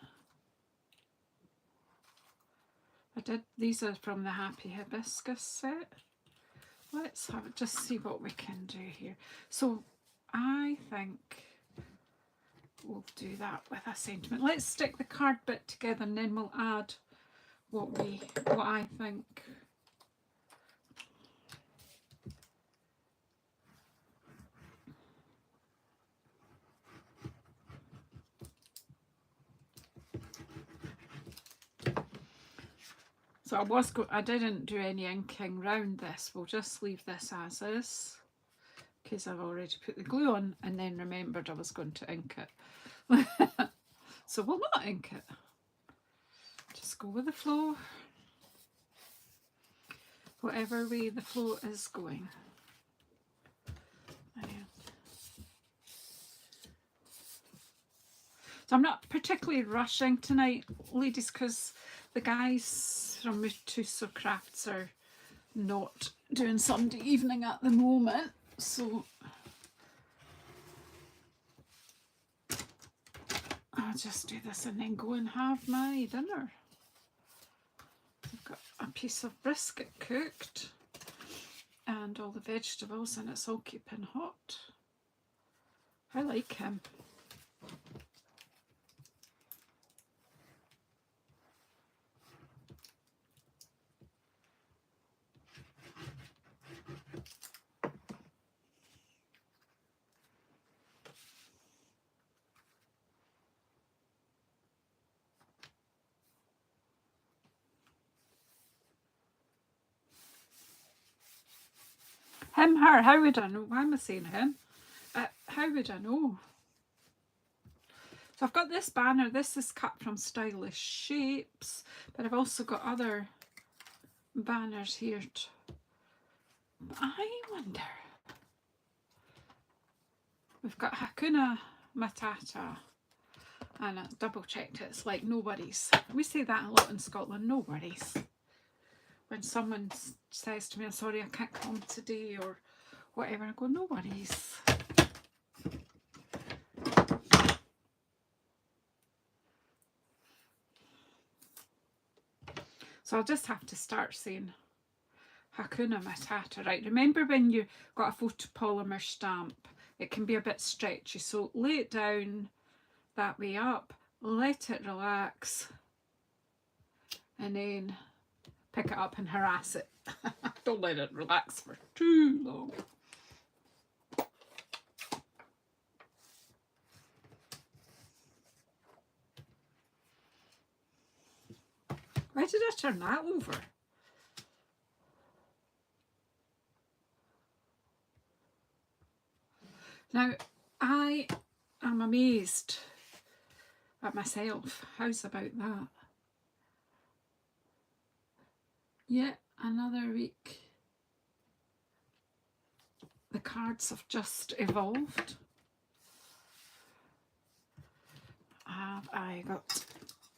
I did, these are from the Happy Hibiscus set. Let's have it, just see what we can do here. So I think we'll do that with a sentiment. Let's stick the card bit together and then we'll add what I think. So I didn't do any inking round this. We'll just leave this as is because I've already put the glue on and then remembered I was going to ink it. So we'll not ink it. Just go with the flow. Whatever way the flow is going. So I'm not particularly rushing tonight, ladies, because the guys from JazzleDazzleCraft are not doing Sunday evening at the moment, so I'll just do this and then go and have my dinner. I've got a piece of brisket cooked and all the vegetables, and it's all keeping hot. I like him. Him, her, how would I know? Why am I saying him? How would I know? So I've got this banner. This is cut from Stylish Shapes, but I've also got other banners here. I wonder. We've got Hakuna Matata, and I double checked it. It's like no worries. We say that a lot in Scotland, no worries. When someone says to me, I'm sorry, I can't come today or whatever, I go, no worries. So I'll just have to start saying Hakuna Matata. Right, remember when you got a photopolymer stamp, it can be a bit stretchy, so lay it down that way up, let it relax, and then pick it up and harass it. Don't let it relax for too long. Why did I turn that over? Now, I am amazed at myself. How's about that? Yet another week. The cards have just evolved. Have I got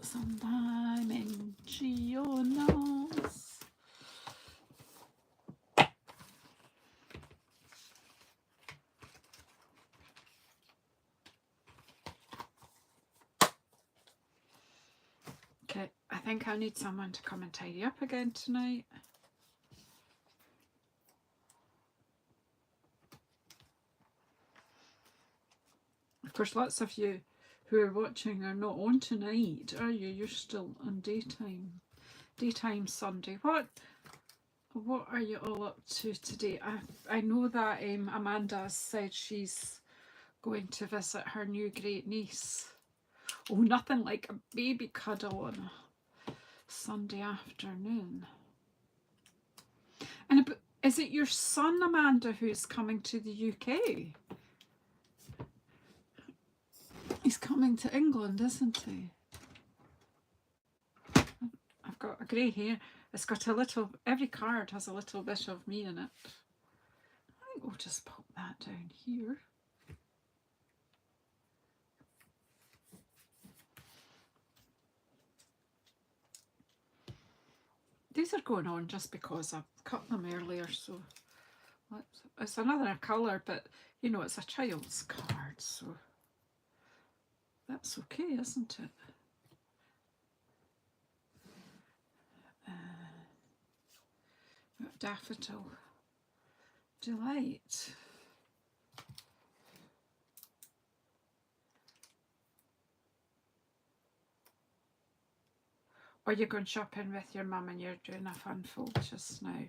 some dimensionals? Okay, I think I need someone to come and tidy up again tonight. Of course, lots of you who are watching are not on tonight, are you? You're still on daytime. Daytime Sunday. What are you all up to today? I know that Amanda said she's going to visit her new great niece. Oh, nothing like a baby cuddle on a Sunday afternoon. And is it your son, Amanda, who's coming to the UK? He's coming to England, isn't he? I've got a grey hair. It's got a little, every card has a little bit of me in it. I think we'll just pop that down here. These are going on just because I've cut them earlier, so it's another colour, but you know, it's a child's card, so that's okay, isn't it? Daffodil Delight. Or you're going shopping with your mum and you're doing a fun fold just now.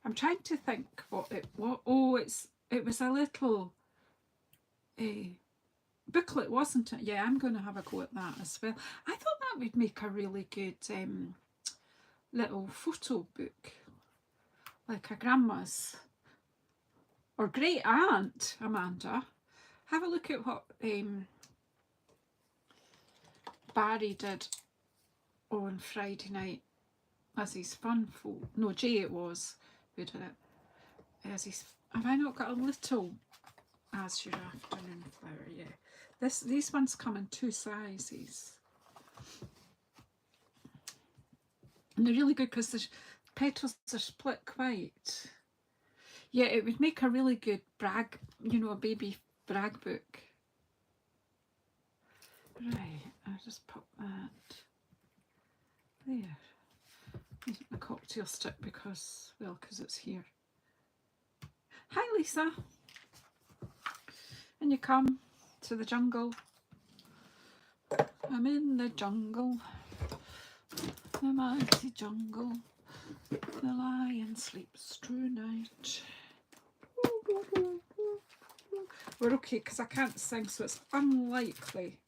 I'm trying to think what it was. Oh, it was a little booklet, wasn't it? Yeah, I'm going to have a go at that as well. I thought that would make a really good little photo book, like a grandma's or great aunt. Amanda, have a look at what Barry did on Friday night as his fun fold. No, Jay it was who did it. As his, have I not got a little as your afternoon flower? Yeah, these ones come in 2 sizes, and they're really good because the petals are split quite. Yeah, it would make a really good brag, you know, a baby brag book. Right, I'll just pop that there. Using the cocktail stick because it's here. Hi Lisa. And you come to the jungle. I'm in the jungle. The mighty jungle. The lion sleeps tonight. We're okay because I can't sing, so it's unlikely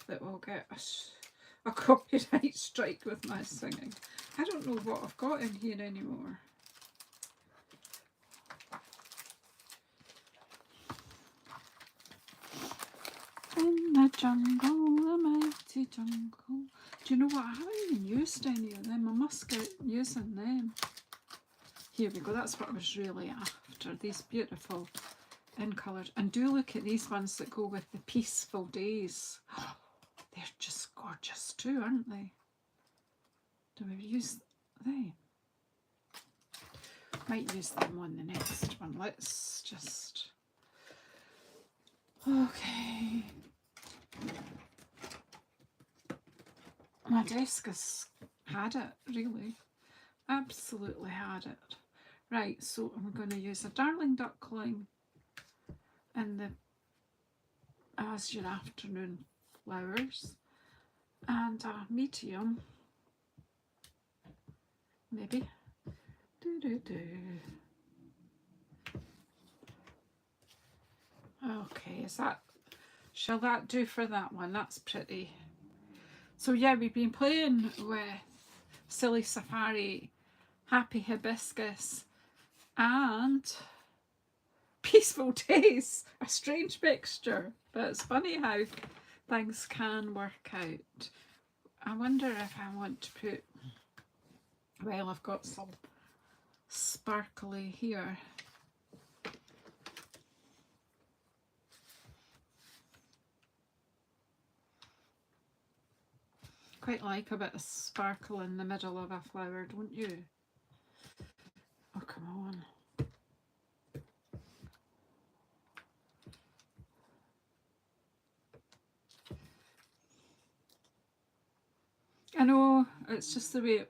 that we'll get a copyright strike with my singing. I don't know what I've got in here anymore. In the jungle, the mighty jungle. Do you know what? I haven't even used any of them. I must get using them. Here we go. That's what I was really after. These beautiful in coloured. And do look at these ones that go with the peaceful days. They're just gorgeous too, aren't they? Do we use them? Might use them on the next one. Let's just... Okay. My desk has had it, really. Absolutely had it. Right, so I'm going to use a darling duckling in the as your afternoon flowers and a medium, maybe. Okay, shall that do for that one? That's pretty. So yeah, we've been playing with Silly Safari, Happy Hibiscus, and peaceful days. A strange mixture, but it's funny how things can work out. I wonder if I want to put, well, I've got some sparkly here. Quite like a bit of sparkle in the middle of a flower, don't you? Oh, come on. I know, it's just the way,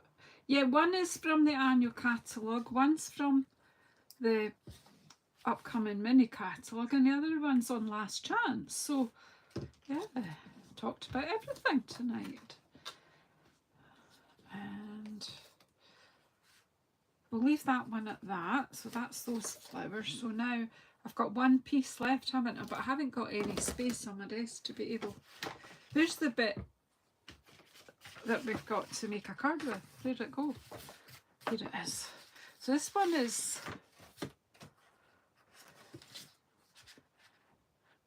yeah, one is from the annual catalogue, one's from the upcoming mini catalogue, and the other one's on Last Chance. So, yeah, talked about everything tonight. And we'll leave that one at that. So that's those flowers. So now I've got one piece left, haven't I? But I haven't got any space on the rest to be able... There's the bit that we've got to make a card with. Where'd it go? Here it is. So this one is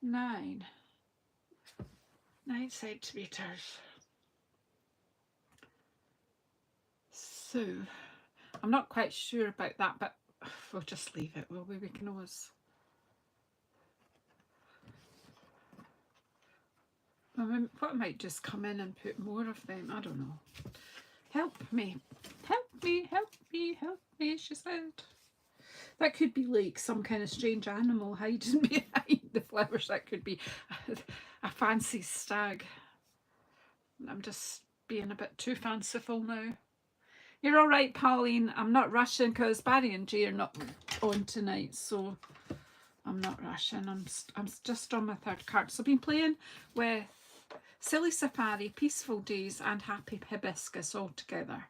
9 centimetres. So I'm not quite sure about that, but we'll just leave it, will we? We can always... What, I might just come in and put more of them. I don't know. Help me. Help me, help me, help me, she said. That could be like some kind of strange animal hiding behind the flowers. That could be a fancy stag. I'm just being a bit too fanciful now. You're all right, Pauline. I'm not rushing because Barry and Jay are not on tonight, so I'm not rushing. I'm just on my third card. So I've been playing with Silly Safari, Peaceful Days and Happy Hibiscus all together.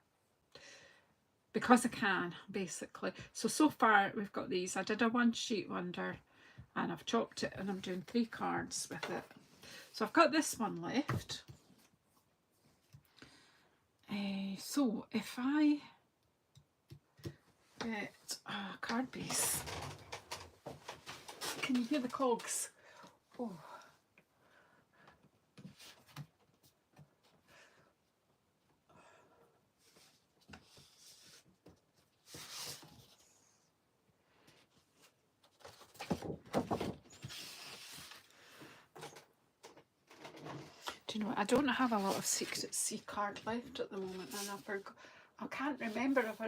Because I can, basically. So far we've got these. I did a one sheet wonder and I've chopped it and I'm doing 3 cards with it. So I've got this one left. So if I get a card base, can you hear the cogs? Oh. Do you know what? I don't have a lot of Secret C card left at the moment, and I can't remember if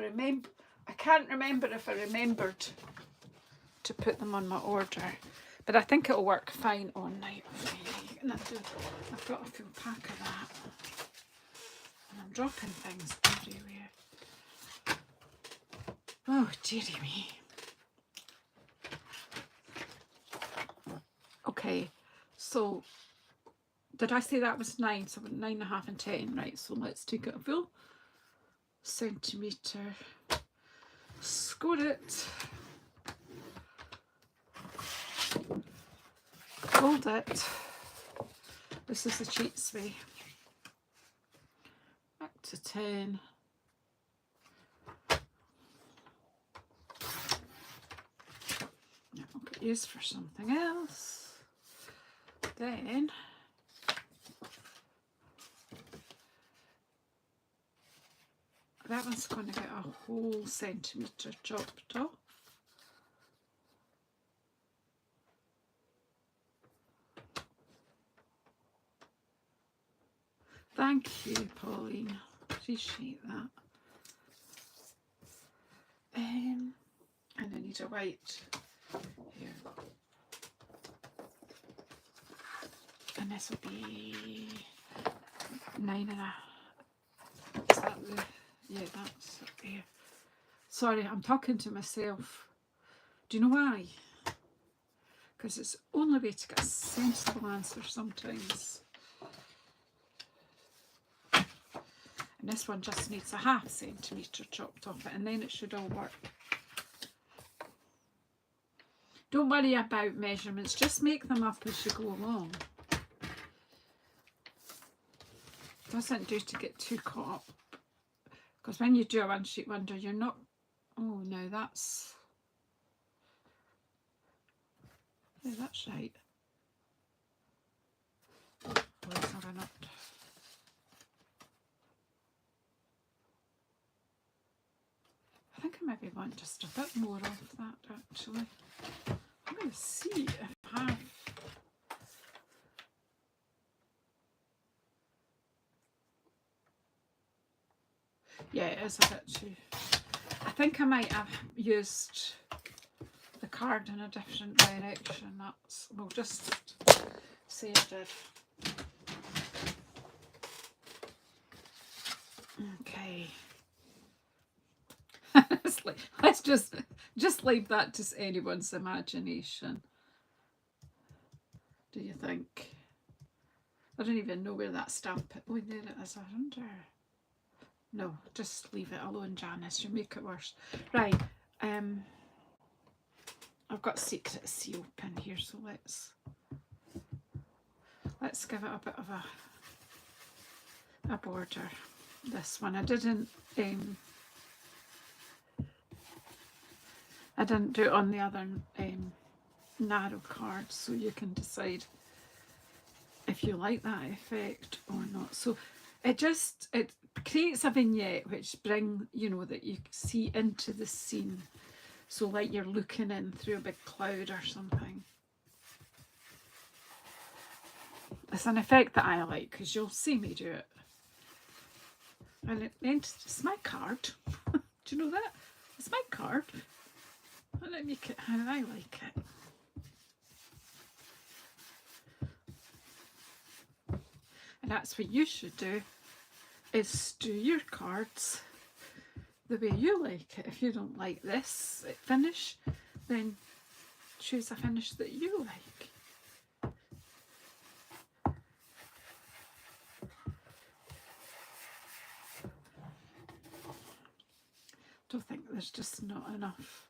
I remembered to put them on my order, but I think it'll work fine on Night Friday. I've got a full pack of that, and I'm dropping things everywhere. Oh, dearie me. Okay, so did I say that was 9? So 9.5 and 10, right? So let's take it a full centimetre, score it, fold it. This is the cheats way. Back to 10. Now I'll get used for something else. Then that one's going to get a whole centimetre chopped off. Thank you, Pauline. Appreciate that. And I need a white here. And this will be 9.5. Is that the... Yeah, that's up here. Sorry, I'm talking to myself. Do you know why? Because it's the only way to get a sensible answer sometimes. And this one just needs a 1/2 centimetre chopped off it, and then it should all work. Don't worry about measurements, just make them up as you go along. Doesn't do to get too caught up. Because when you do a one sheet wonder, you're not... Oh, no, that's... Yeah, that's right. Let's have a nut. I think I maybe want just a bit more of that actually. I'm going to see if I have. Yeah, it is a bit too. I think I might have used the card in a different direction. That's, we'll just say I did. Okay. Let's just leave that to anyone's imagination. Do you think? I don't even know where that stamp is. Oh, there it is. I wonder. No, just leave it alone, Janice. You make it worse. Right. I've got secret seal pin here, so let's give it a bit of a border. This one I didn't do it on the other narrow card, so you can decide if you like that effect or not. So it creates a vignette which bring, you know, that you see into the scene. So like you're looking in through a big cloud or something. It's an effect that I like because you'll see me do it. And it's my card. Do you know that? It's my card. And I make it how I like it. And that's what you should do, is do your cards the way you like it. If you don't like this finish, then choose a finish that you like. Don't think there's just not enough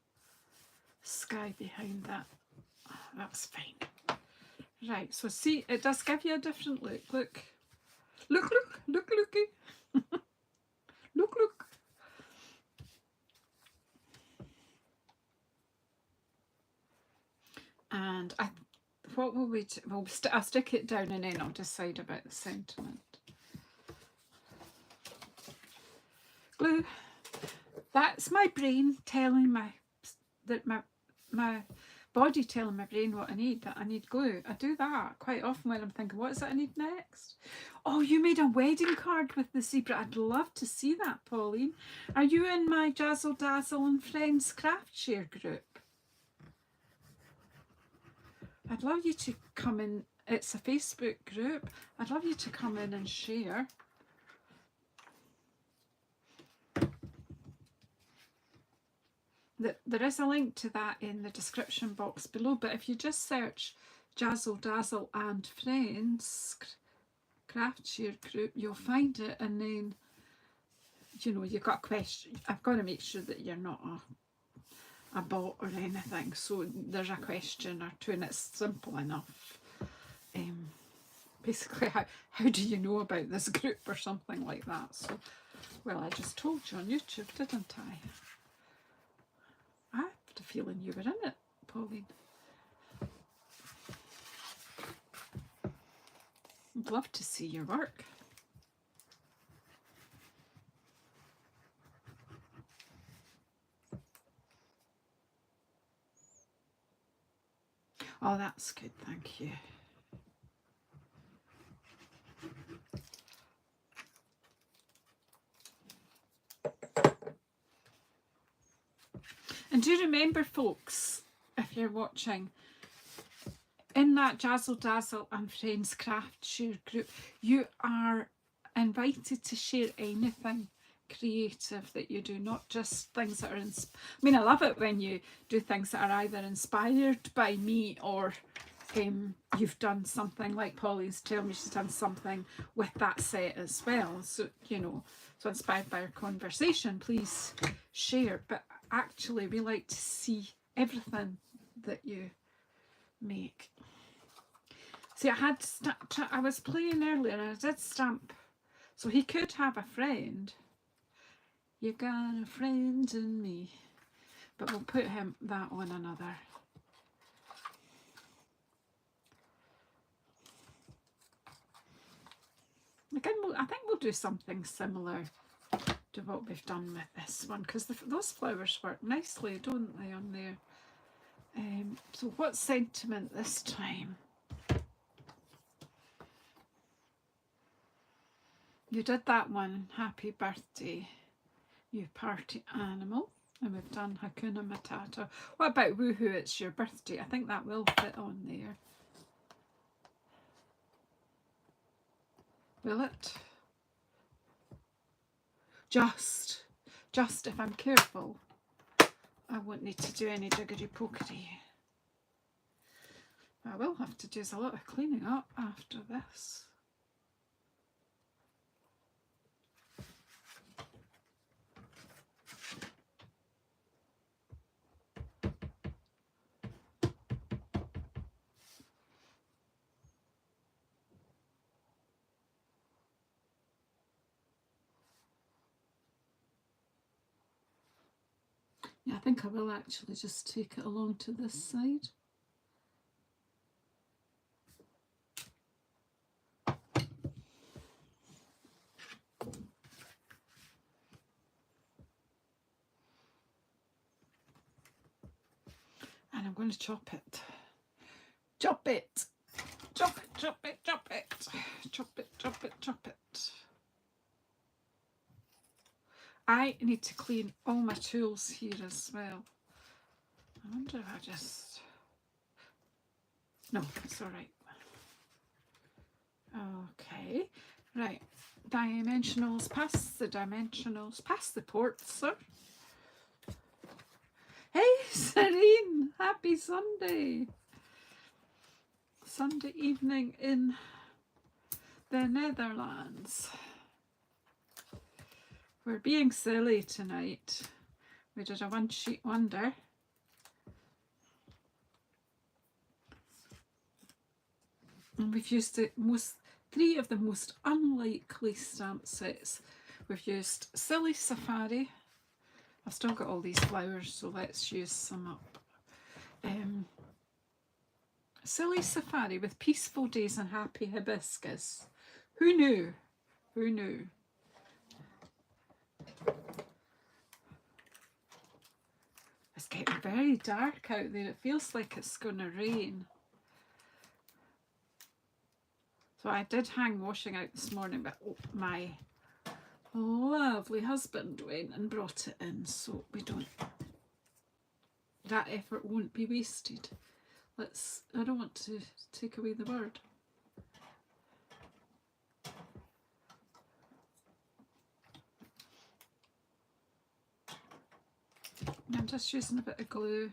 sky behind that. That's fine. Right, so see, it does give you a different look. Look. Look, look, look, looky. Look, look. And what will we do? Well, I'll stick it down and then I'll decide about the sentiment. Glue. That's my brain telling my body telling my brain what I need, that I need glue. I do that quite often when I'm thinking, what is it I need next? Oh, you made a wedding card with the zebra. I'd love to see that, Pauline. Are you in my Jazzle Dazzle and Friends craft share group? I'd love you to come in. It's a Facebook group. I'd love you to come in and share. There is a link to that in the description box below, but if you just search Jazzle Dazzle and Friends craft share group, you'll find it, and then, you know, you've got a question. I've got to make sure that you're not a bot or anything, so there's a question or two, and it's simple enough. Basically, how do you know about this group or something like that? So, well, I just told you on YouTube, didn't I? I have the feeling you were in it, Pauline. I'd love to see your work. Oh, that's good, thank you. And do remember, folks, if you're watching, in that Jazzle Dazzle and Friends craft share group, you are invited to share anything creative that you do, not just things that are I mean, I love it when you do things that are either inspired by me or you've done something like Pauline's telling me she's done something with that set as well. So, you know, so inspired by our conversation, please share. But actually, we like to see everything that you make. See, I was playing earlier and I did stamp. So he could have a friend. You got a friend in me. But we'll put that on another. Again, I think we'll do something similar to what we've done with this one, because those flowers work nicely, don't they, on there? So what sentiment this time? You did that one, happy birthday, you party animal. And we've done Hakuna Matata. What about woohoo, it's your birthday? I think that will fit on there. Will it? Just if I'm careful, I won't need to do any jiggery pokery. I will have to do a lot of cleaning up after this. Yeah, I think I will actually just take it along to this side. And I'm going to chop it. Chop it! Chop it, chop it, chop it! Chop it, chop it, chop it. I need to clean all my tools here as well. I wonder if I just... No, it's all right. Okay, right. Dimensionals, pass the dimensionals, pass the ports, sir. Hey, Serene, happy Sunday. Sunday evening in the Netherlands. We're being silly tonight. We did a one-sheet wonder. And we've used three of the most unlikely stamp sets. We've used Silly Safari. I've still got all these flowers, so let's use some up. Silly Safari with Peaceful Days and Happy Hibiscus. Who knew? Who knew? It's getting very dark out there. It feels like it's going to rain. So I did hang washing out this morning, but my lovely husband went and brought it in, so we don't... That effort won't be wasted. I don't want to take away the bird. I'm just using a bit of glue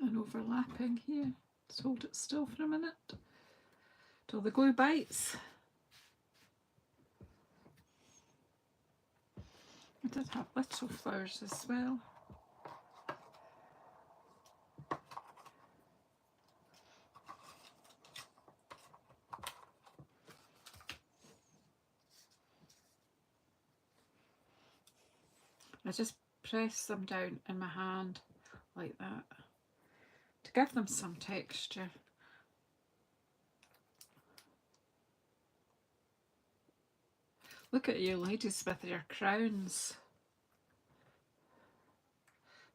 and overlapping here. Just hold it still for a minute till the glue bites. I did have little flowers as well. I just press them down in my hand like that to give them some texture. Look at you ladies with your crowns.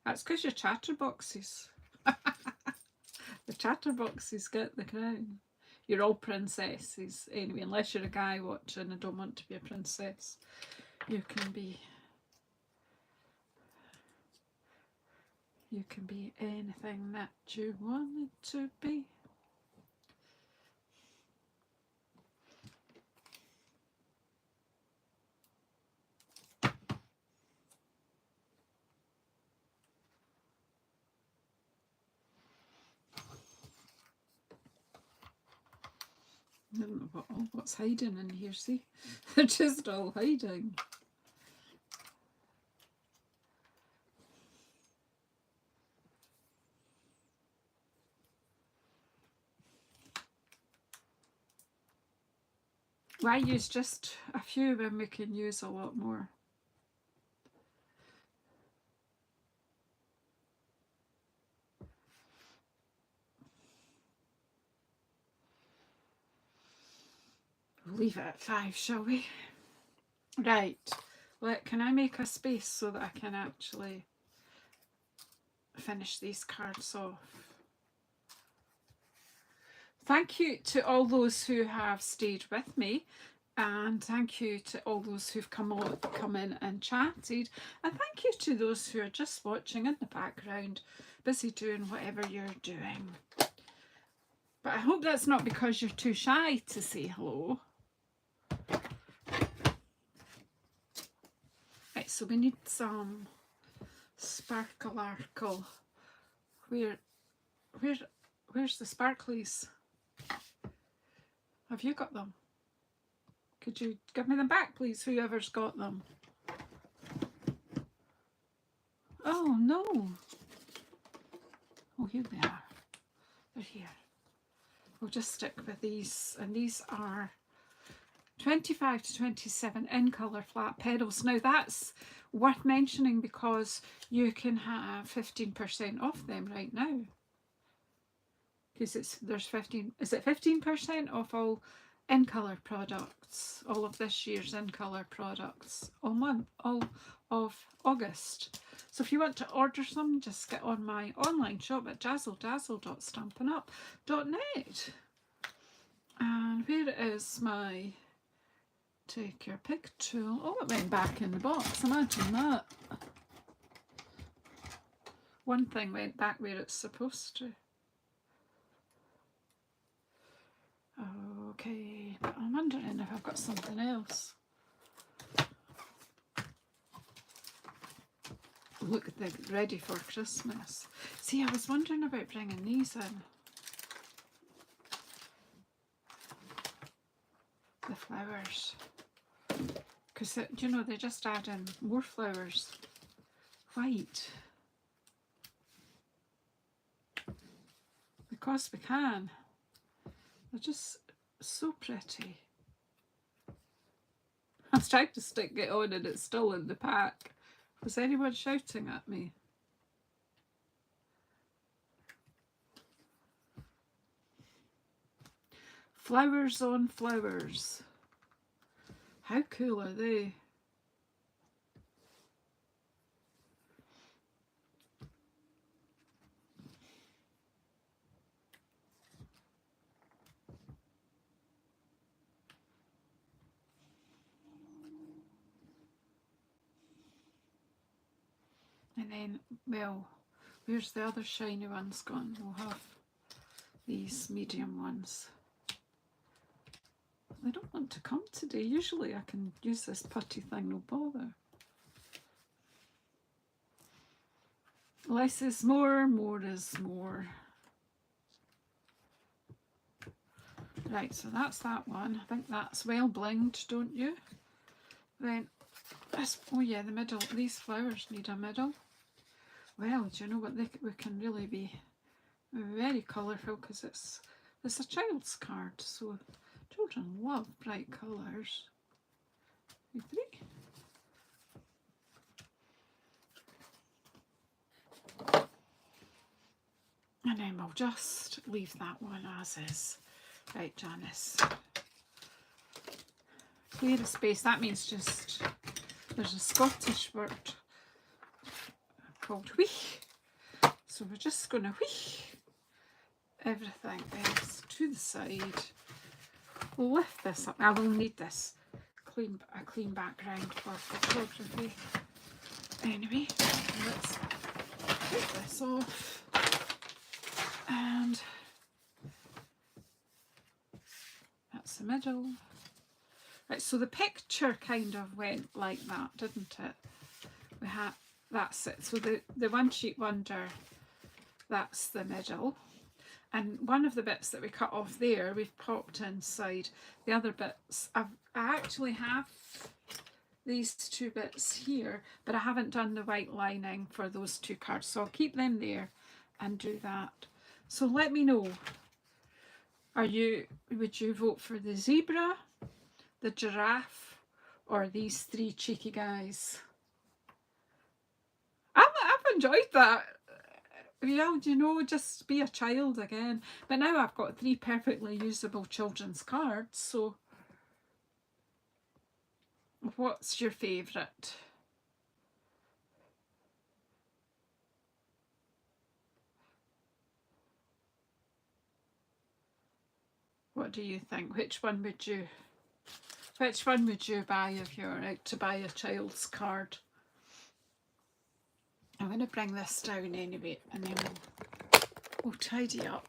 That's because you're chatterboxes. The chatterboxes get the crown. You're all princesses. Anyway, unless you're a guy watching and don't want to be a princess, you can be anything that you wanted to be. I don't know what's hiding in here, see? They're just all hiding. Why use just a few when we can use a lot more? leave it at 5, shall we? Right. Can I make a space so that I can actually finish these cards off? Thank you to all those who have stayed with me, and thank you to all those who've come in and chatted, and thank you to those who are just watching in the background, busy doing whatever you're doing. But I hope that's not because you're too shy to say hello. Right, so we need some sparkle. Where's the sparklies? Have you got them? Could you give me them back, please, whoever's got them? Oh, no. Oh, here they are. They're here. We'll just stick with these, and these are 25 to 27 in colour flat petals. Now that's worth mentioning because you can have 15% off them right now. Because there's 15% off all in colour products, all of this year's in colour products, all of August. So if you want to order some, just get on my online shop at JazzleDazzle.stampinup.net. And where is my take your pick tool? Oh, it went back in the box. Imagine that. One thing went back where it's supposed to. Okay, but I'm wondering if I've got something else. Look, they're ready for Christmas. See, I was wondering about bringing these in. The flowers. Because, you know, they just add in more flowers. White. Because we can. They're just so pretty. I was trying to stick it on and it's still in the pack. Was anyone shouting at me? Flowers on flowers. How cool are they? And then, well, where's the other shiny ones gone? We'll have these medium ones. They don't want to come today. Usually I can use this putty thing, no bother. Less is more, more is more. Right, so that's that one. I think that's well blinged, don't you? Then, oh yeah, the middle. These flowers need a middle. Well, do you know what? We can really be very colourful because it's a child's card, so children love bright colours. 3. And then we'll just leave that one as is. Right, Janice. Clear a space. That means just, there's a Scottish word called whee. So we're just going to whee everything else to the side. Lift this up. I will need this a clean background for photography. Anyway, let's take this off. And that's the middle. Right, so the picture kind of went like that, didn't it? We had, that's it. So the one sheet wonder, that's the middle. And one of the bits that we cut off there, we've popped inside. The other bits, I actually have these 2 bits here, but I haven't done the white lining for those 2 cards. So I'll keep them there and do that. So let me know, would you vote for the zebra, the giraffe, or these 3 cheeky guys? I've enjoyed that. Yeah, you know, just be a child again. But now I've got 3 perfectly usable children's cards, so What's your favourite? What do you think? Which one would you buy if you're out to buy a child's card? I'm going to bring this down anyway, and then we'll tidy up.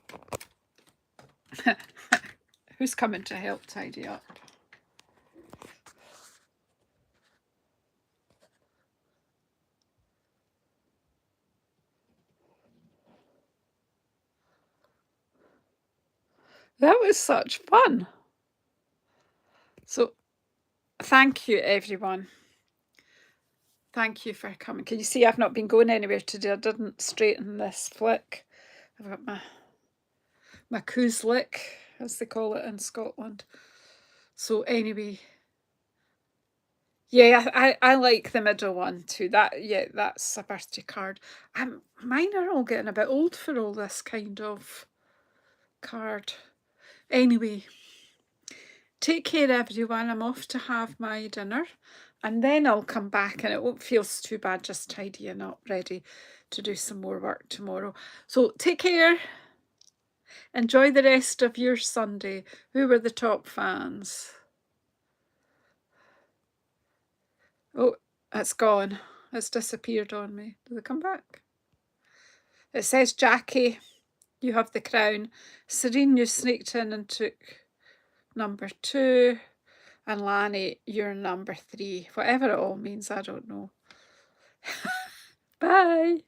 Who's coming to help tidy up? That was such fun. So thank you, everyone. Thank you for coming. Can you see I've not been going anywhere today? I didn't straighten this flick. I've got my koozlik, as they call it in Scotland. So anyway, yeah, I like the middle one too. That's a birthday card. Mine are all getting a bit old for all this kind of card. Anyway, take care, everyone. I'm off to have my dinner, and then I'll come back, and it won't feel too bad just tidying up, ready to do some more work tomorrow. So take care. Enjoy the rest of your Sunday. Who were the top fans? Oh, it's gone. It's disappeared on me. Did it come back? It says Jackie, you have the crown. Serene, you sneaked in and took number 2. And Lanny, you're number 3. Whatever it all means, I don't know. Bye.